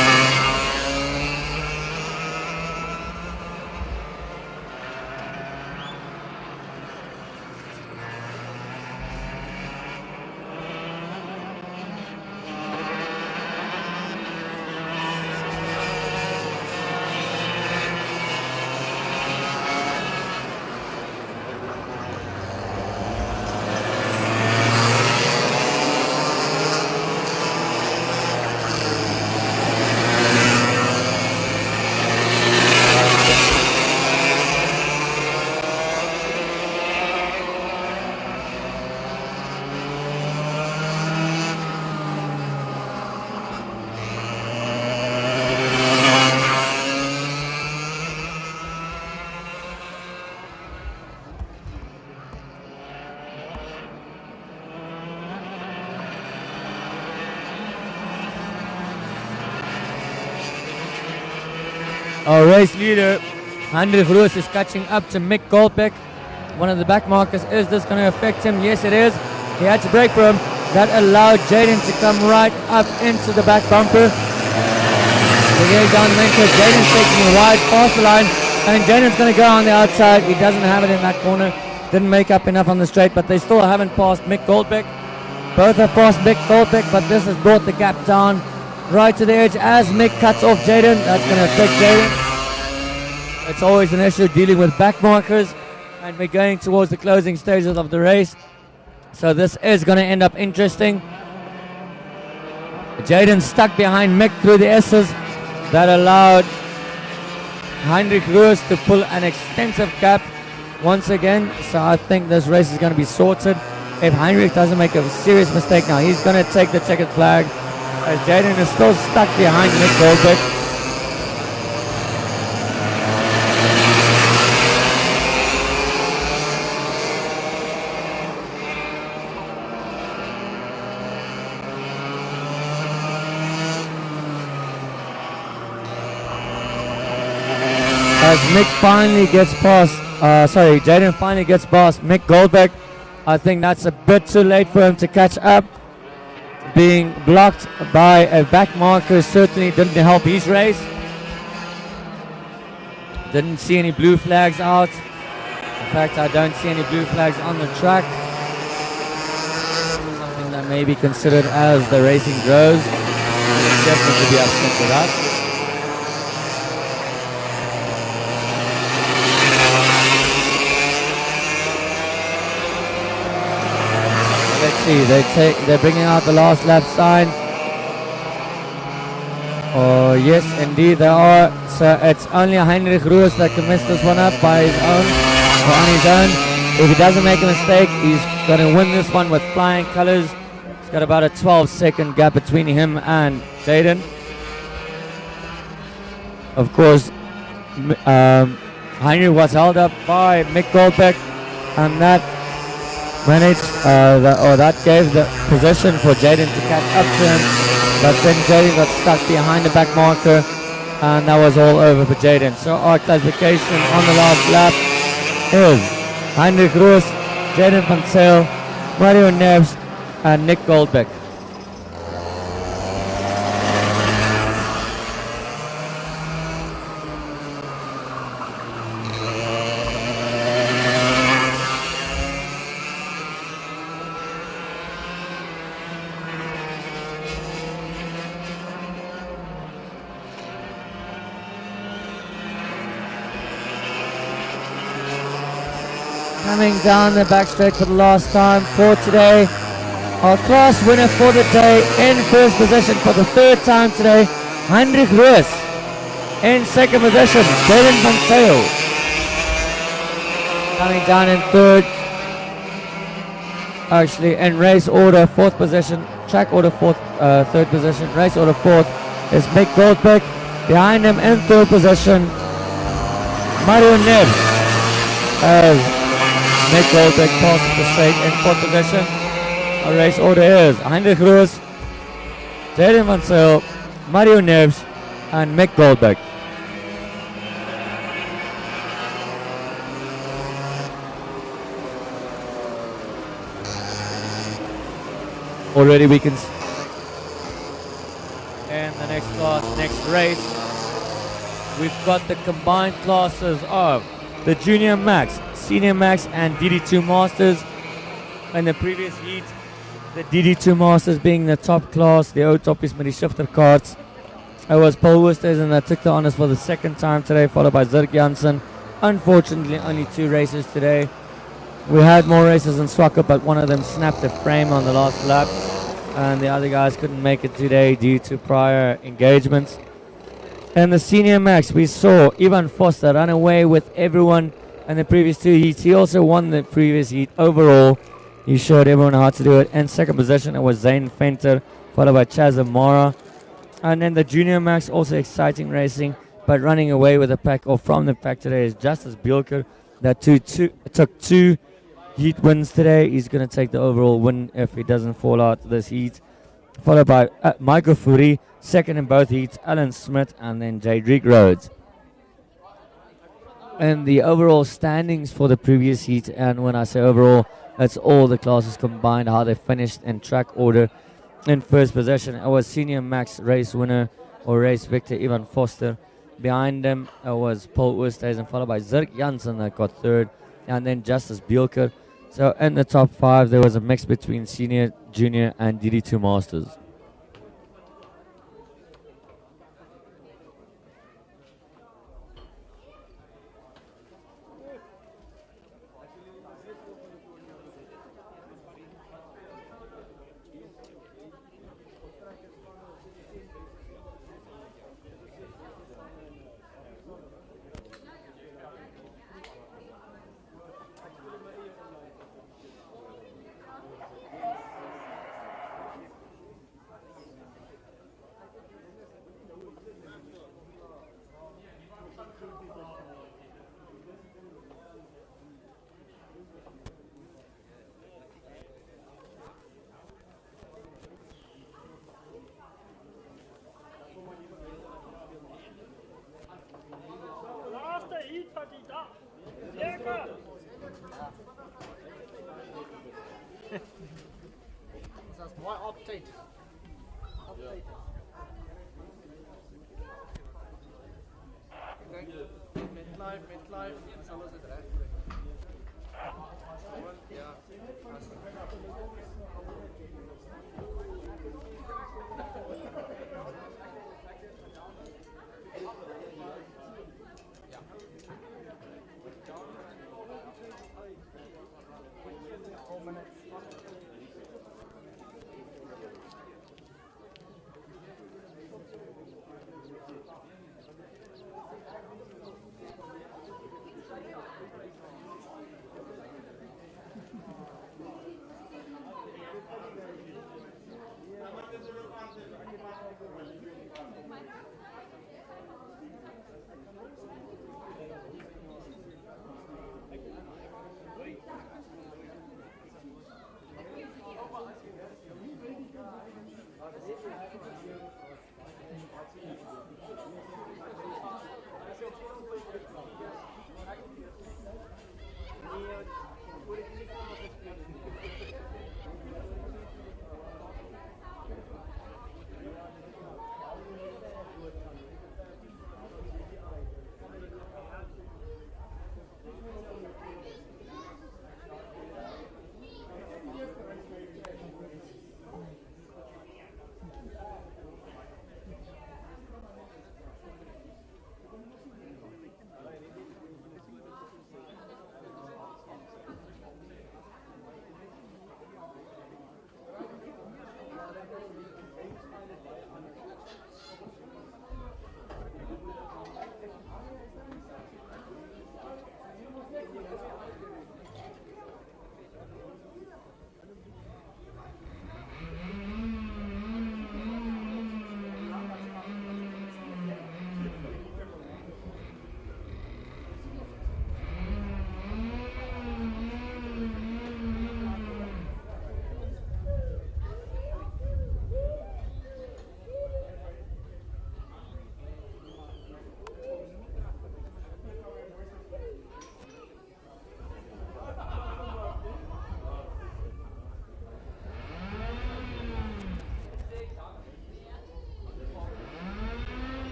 Our race leader, Heinrich Roos, is catching up to Mick Goldbeck. One of the back markers. Is this going to affect him? Yes, it is. He had to brake for him. That allowed Jaden to come right up into the back bumper. So here's down the main course. Jaden's taking a wide past the line, and Jaden's going to go on the outside. He doesn't have it in that corner. Didn't make up enough on the straight, but they still haven't passed Mick Goldbeck. Both have passed Mick Goldbeck, but this has brought the gap down right to the edge as Mick cuts off Jaden. That's going to affect Jaden. It's always an issue dealing with back markers, and we're going towards the closing stages of the race. So this is going to end up interesting. Jaden stuck behind Mick through the S's. That allowed Heinrich Roos to pull an extensive gap once again. So I think this race is going to be sorted. If Heinrich doesn't make a serious mistake now, he's going to take the checkered flag, as Jaden is still stuck behind Mick Goldbeck. As Mick finally gets past, Jaden finally gets past Mick Goldbeck. I think that's a bit too late for him to catch up. Being blocked by a back marker certainly didn't help his race. Didn't see any blue flags out. In fact, I don't see any blue flags on the track. Something that may be considered as the racing grows. Definitely be upset with that. see. They're bringing out the last lap sign. Oh yes, indeed they are. So it's only Heinrich Roos that can mess this one up by his own, or on his own. If he doesn't make a mistake, he's going to win this one with flying colors. He's got about a 12-second gap between him and Jaden. Of course, Heinrich was held up by Mick Goldbeck, and that managed, that gave the position for Jaden to catch up to him. But then Jaden got stuck behind the back marker, and that was all over for Jaden. So our classification on the last lap is Heinrich Roos, Jaden van Zyl, Mario Neves, and Nick Goldbeck. Coming down the back straight for the last time for today. Our class winner for the day in first position for the third time today, Heinrich Roos. In second position, Jaden van Zyl. Coming down in third, actually in race order, fourth position, track order fourth, third position, race order fourth is Mick Goldbeck. Behind him in third position, Mario Neves. As Mick Goldbeck passes the straight in fourth position. Our race order is Heinrich Roos, Jaden van Zyl, Mario Neves, and Mick Goldbeck. Already we can in the next class, next race, we've got the combined classes of the Junior Max, Senior Max, and DD2 Masters. In the previous heat, the DD2 Masters being the top class, the O-toppies met die shifter cards. It was Paul Woesthuizen that took the honors for the second time today, followed by Zirk Janssen. Unfortunately, only 2 races today. We had more races in Swakker, but one of them snapped a frame on the last lap, and the other guys couldn't make it today due to prior engagements. In the Senior Max, we saw Ivan Foster run away with everyone in the previous 2 heats. He also won the previous heat overall. He showed everyone how to do it. In second position, it was Zane Fenter, followed by Chaz Amara. And then the Junior Max, also exciting racing, but running away with the pack, or from the pack today, is Justice Bielker. That took 2 heat wins today. He's going to take the overall win if he doesn't fall out this heat. Followed by Michael Fourie, second in both heats, Alan Smith, and then Jadrick Rhodes. And the overall standings for the previous heat, and when I say overall, that's all the classes combined, how they finished in track order. In first position, it was Senior Max race winner or race victor Ivan Foster. Behind them, it was Paul Oosthuizen, followed by Zirk Janssen that got third, and then Justice Bielker. So in the top 5, there was a mix between Senior, Junior, and DD2 Masters.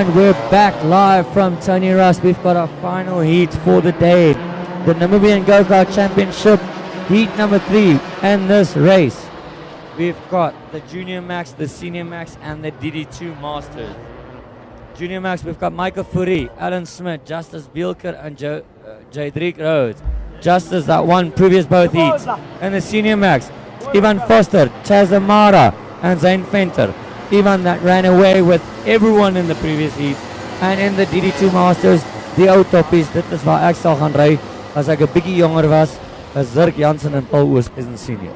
And we're back live from Tony Rust. We've got our final heat for the day. The Namibian Go-Kart Championship, heat number 3. And this race, we've got the Junior Max, the Senior Max, and the DD2 Masters. Junior Max, we've got Michael Fourie, Alan Smith, Justice Bielker, and Jadrick Rhodes. Justice that won previous both heats. And the Senior Max, Ivan Foster, Chaz Amara, and Zane Venter. Ivan that ran away with everyone in the previous heat. And in the DD2 Masters, die ou toppies, dit is waar ek sal gaan ry as ek 'n bietjie jonger was, as Zirk Jansen en Paul Oosthuizen senior.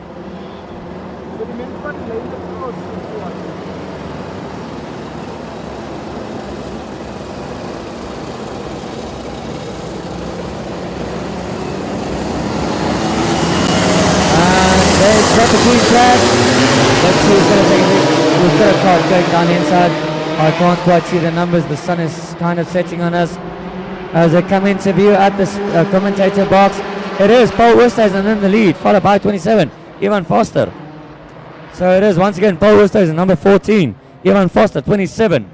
Got the green flag. Let's see who's going to take it. We've got a car going down inside. I can't quite see the numbers. The sun is kind of setting on us. As they come into view at the commentator box, it is Paul Oosthuizen in the lead, followed by 27, Ivan Foster. So it is once again Paul Oosthuizen, number 14, Ivan Foster, 27.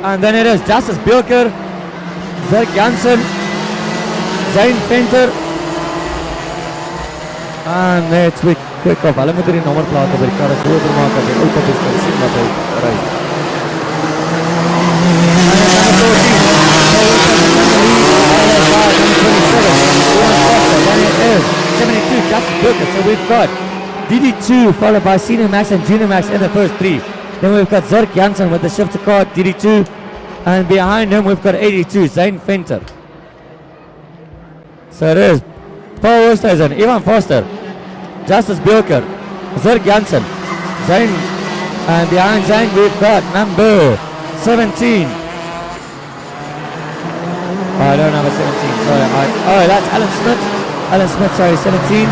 And then it is Justice Bielker, Zirk Jansen, Zane Venter. En net twee quick off. Hulle moet die nommerplate by die karre groter maak as die auto is kan sien wat hy ry. Then it is 72 Justice Bielker. So we've got DD2 followed by Senior Max and Junior Max in the first 3. Then we've got Zirk Jansen with the shifter car DD2, and behind him we've got 82 Zane Venter. So it is Paul Oosthuizen, Ivan Foster, Justice Bielker, Zirk Jansen, Zane, and behind Zane we've got number 17. Oh, I don't have a 17, sorry. Oh, that's Alan Smith. Alan Smith, sorry, 17.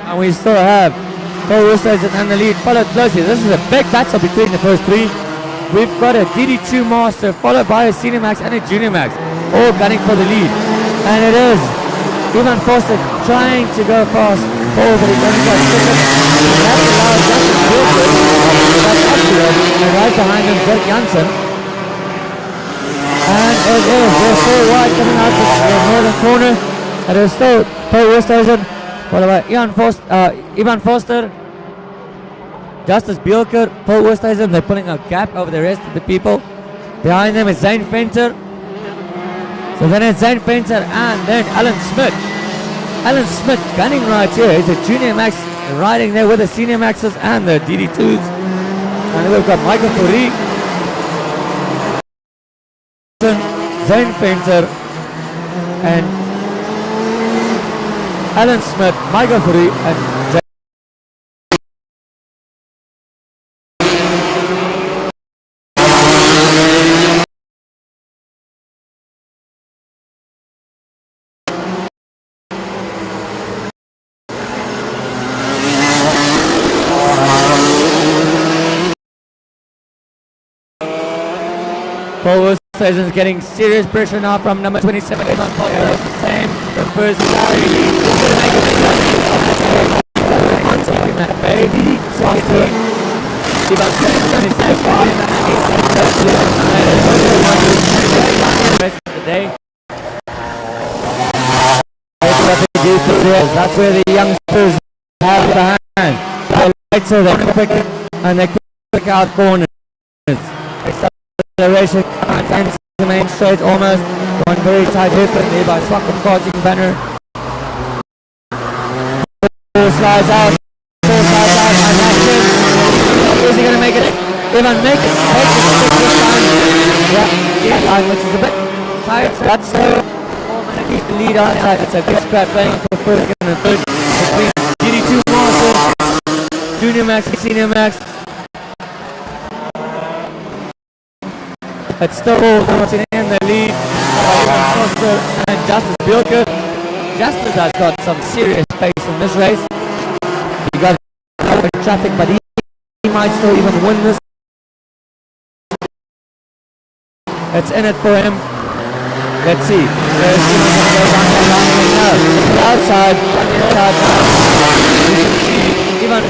And we still have Paul Oosthuizen in the lead, followed closely. This is a big battle between the first 3. We've got a DD2 Master, followed by a Senior Max and a Junior Max, all gunning for the lead. And it is Ivan Foster trying to go past Paul, but he's only got second. That allows Justice Bielker, that's accurate, and right behind him, Zirk Jansen. And it is, they're so wide coming out of the northern corner. And it is still Paul Oosthuizen, followed by Ivan Foster, Justice Bielker, Paul Oosthuizen. They're putting a gap over the rest of the people. Behind them is Zane Venter. So then it's Zane Venter and then Alan Smith. Alan Smith gunning right here. He's a Junior Max riding there with the Senior Maxes and the DD2s. And then we've got Michael Fourie, Zane Venter, and Alan Smith, Michael Fourie, and Paul Oosthuizen is getting serious pressure now from number 27. On Paul Oosthuizen, the first baby, that's where the youngsters have the hand. They like so they're quick and they quick out corners. Acceleration times the main straight almost. One very tight hit there by Swakop Karting banner. Four slides out, and that's it. Is he going to make it? Ivan make it this time. Yeah, line which is a bit tight. That's slow. 4 minutes keep the lead on. It's a good scrap playing for first and third between DD2 Master, Junior Max and Senior Max. It's still in the lead. Foster and Justice Bielke. Justice has got some serious pace in this race. He got traffic, but he might still even win this. It's in it for him. Let's see. There's outside. Even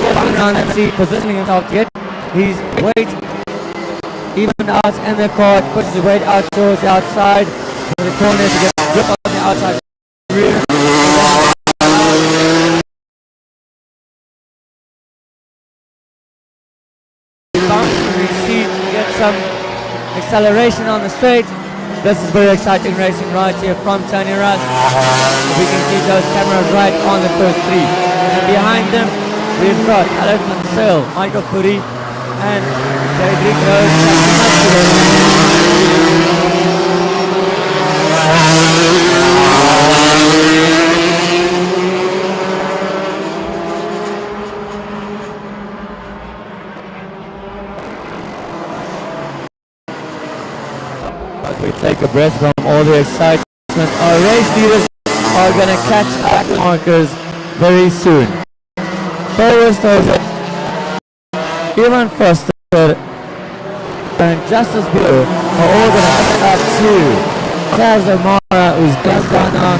let's see, positioning himself to get his weight even out in the court, pushes his weight out towards the outside to the corner to get grip on the outside rear. We see get some acceleration on the straight. This is very exciting racing right here from Tony Russ. We can see those cameras right on the first three. And behind them, we've got Alex Mansell, Michael Puri, and Cedric Rose. We take a breath from all the excitement. Our race leaders are going to catch back markers very soon. Forward over Ivan Foster and Justice Bielke are all going to catch up to Chaz O'Mara, who's just gone on.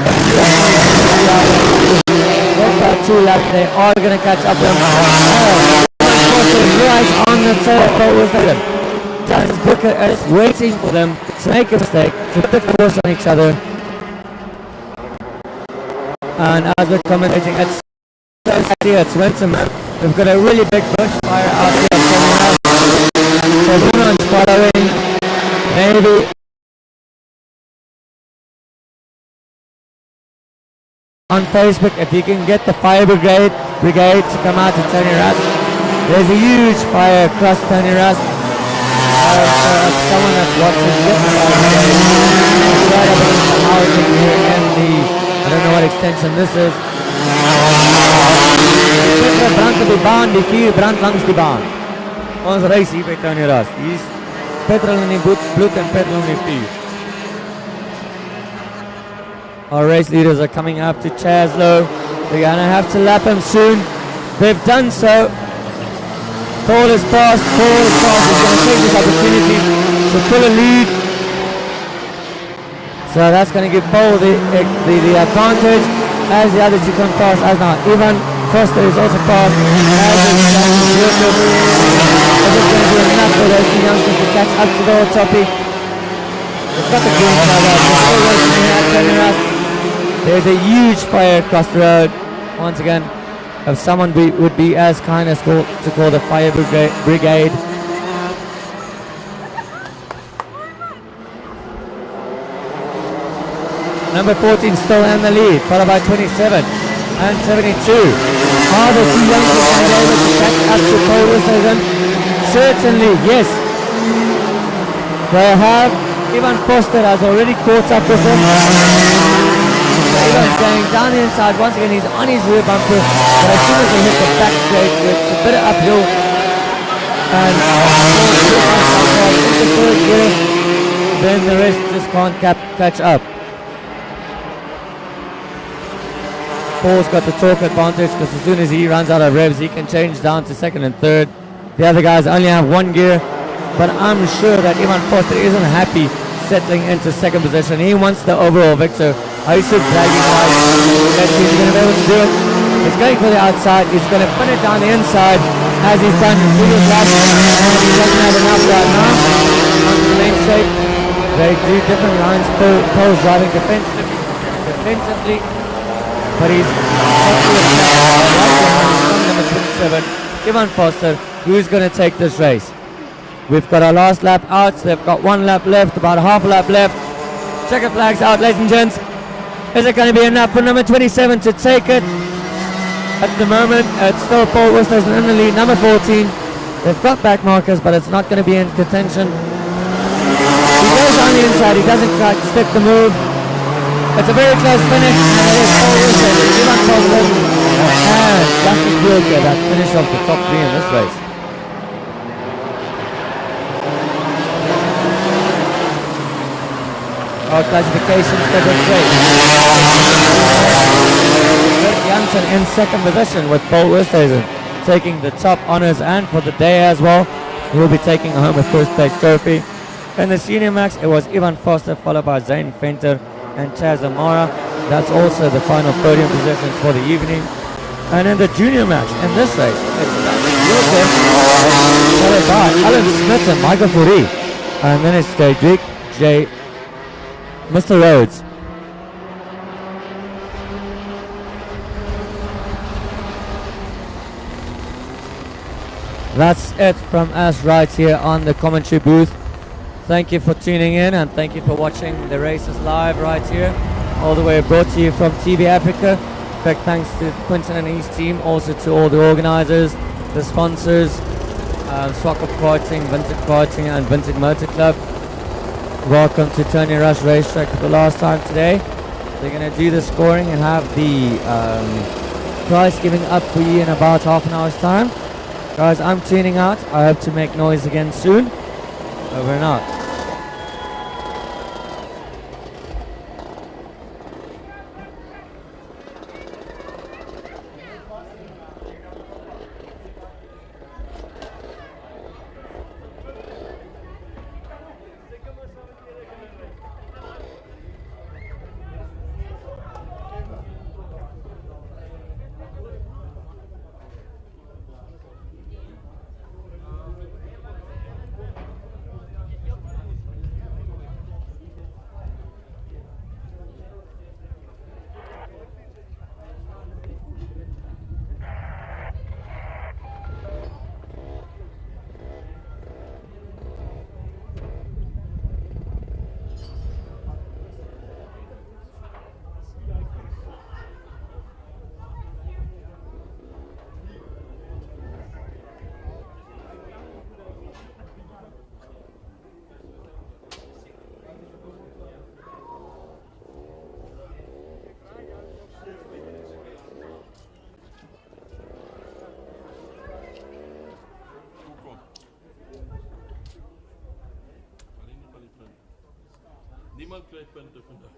They've got 2 laps. They are going to catch up with them. Right on the tail forward. Justice Bielke is waiting for them to make a mistake, to put force on each other. And as we're commentating, it's Winston. We've got a really big bushfire out here. So everyone's following. Maybe on Facebook, if you can get the fire brigade to come out to Tony Russ. There's a huge fire across Tony Russ. Someone that's watching this right up against the housing here in the, I don't know what extension this is. Peter brand op die baan, die vuur brand langs die baan. Ons reis hier by Tony Russ. Hier is petrol in die bloed en petrol in die vuur. Our race leaders are coming up to Chaslow. They're going to have to lap him soon. They've done so. Paul is fast. He's going to take this opportunity to pull a lead. So that's going to give Paul the advantage as the other two come fast. As now, Ivan Foster is also fast. As is it going to be enough for those two youngsters to catch up to the old toppy? They've got the green card out. They're still racing here at Tony Russ. There's a huge fire across the road. Once again, if someone would be as kind as to call the fire brigade. Number 14 still in the lead, followed by 27 and 72. Are the two youngsters going to be able to catch up to Paul Wilson? Certainly, yes. They have. Ivan Foster has already caught up with him. Ivan's going down the inside. Once again, he's on his rear bumper. But as soon as he hits the back straight, it's a bit uphill. And the third gear, then the rest just can't catch up. Paul's got the torque advantage because as soon as he runs out of revs, he can change down to second and third. The other guys only have one gear. But I'm sure that Ivan Foster isn't happy settling into second position. He wants the overall victor. I should bragging rights. Let's see if he's going to be able to do it. He's going for the outside. He's going to put it down the inside as he's done in previous laps. And he doesn't have enough right now. Onto the main straight. They do different lines. Paul's driving defensively. But he's number 27, Ivan Foster, who's going to take this race. We've got our last lap out. They've got 1 lap left, about half a lap left. Checker flags out, ladies and gents. Is it going to be enough for number 27 to take it? At the moment, it's still Paul Whistler's in the lead. Number 14, they've got back markers, but it's not going to be in contention. He goes on the inside. He doesn't quite stick the move. It's a very close finish, and it is Paul Whistler, Ivan Foster, and Justice Bielke that finished off the top 3 in this race. our classification scheduled race. Dirk Janssen in second position with Paul Westhuizen taking the top honors and for the day as well. He'll be taking home a first place trophy. In the senior max, it was Ivan Foster followed by Zane Venter and Chaz Amara. That's also the final podium positions for the evening. And in the junior match, in this race, it's Lucas followed by Alan Smith and Michael Fourie. And then it's Mr. Rhodes. That's it from us right here on the commentary booth. Thank you for tuning in and thank you for watching the races live right here. All the way brought to you from TV Africa. Big thanks to Quinton and his team, also to all the organizers, the sponsors, Swakop Karting, Windhoek Karting and Windhoek Motor Club. Welcome to Tony Rush Racetrack for the last time today. They're going to do the scoring and have the prize giving up for you in about half an hour's time. Guys, I'm tuning out. I hope to make noise again soon. Over and out. Niemand krijgt punten vandaag.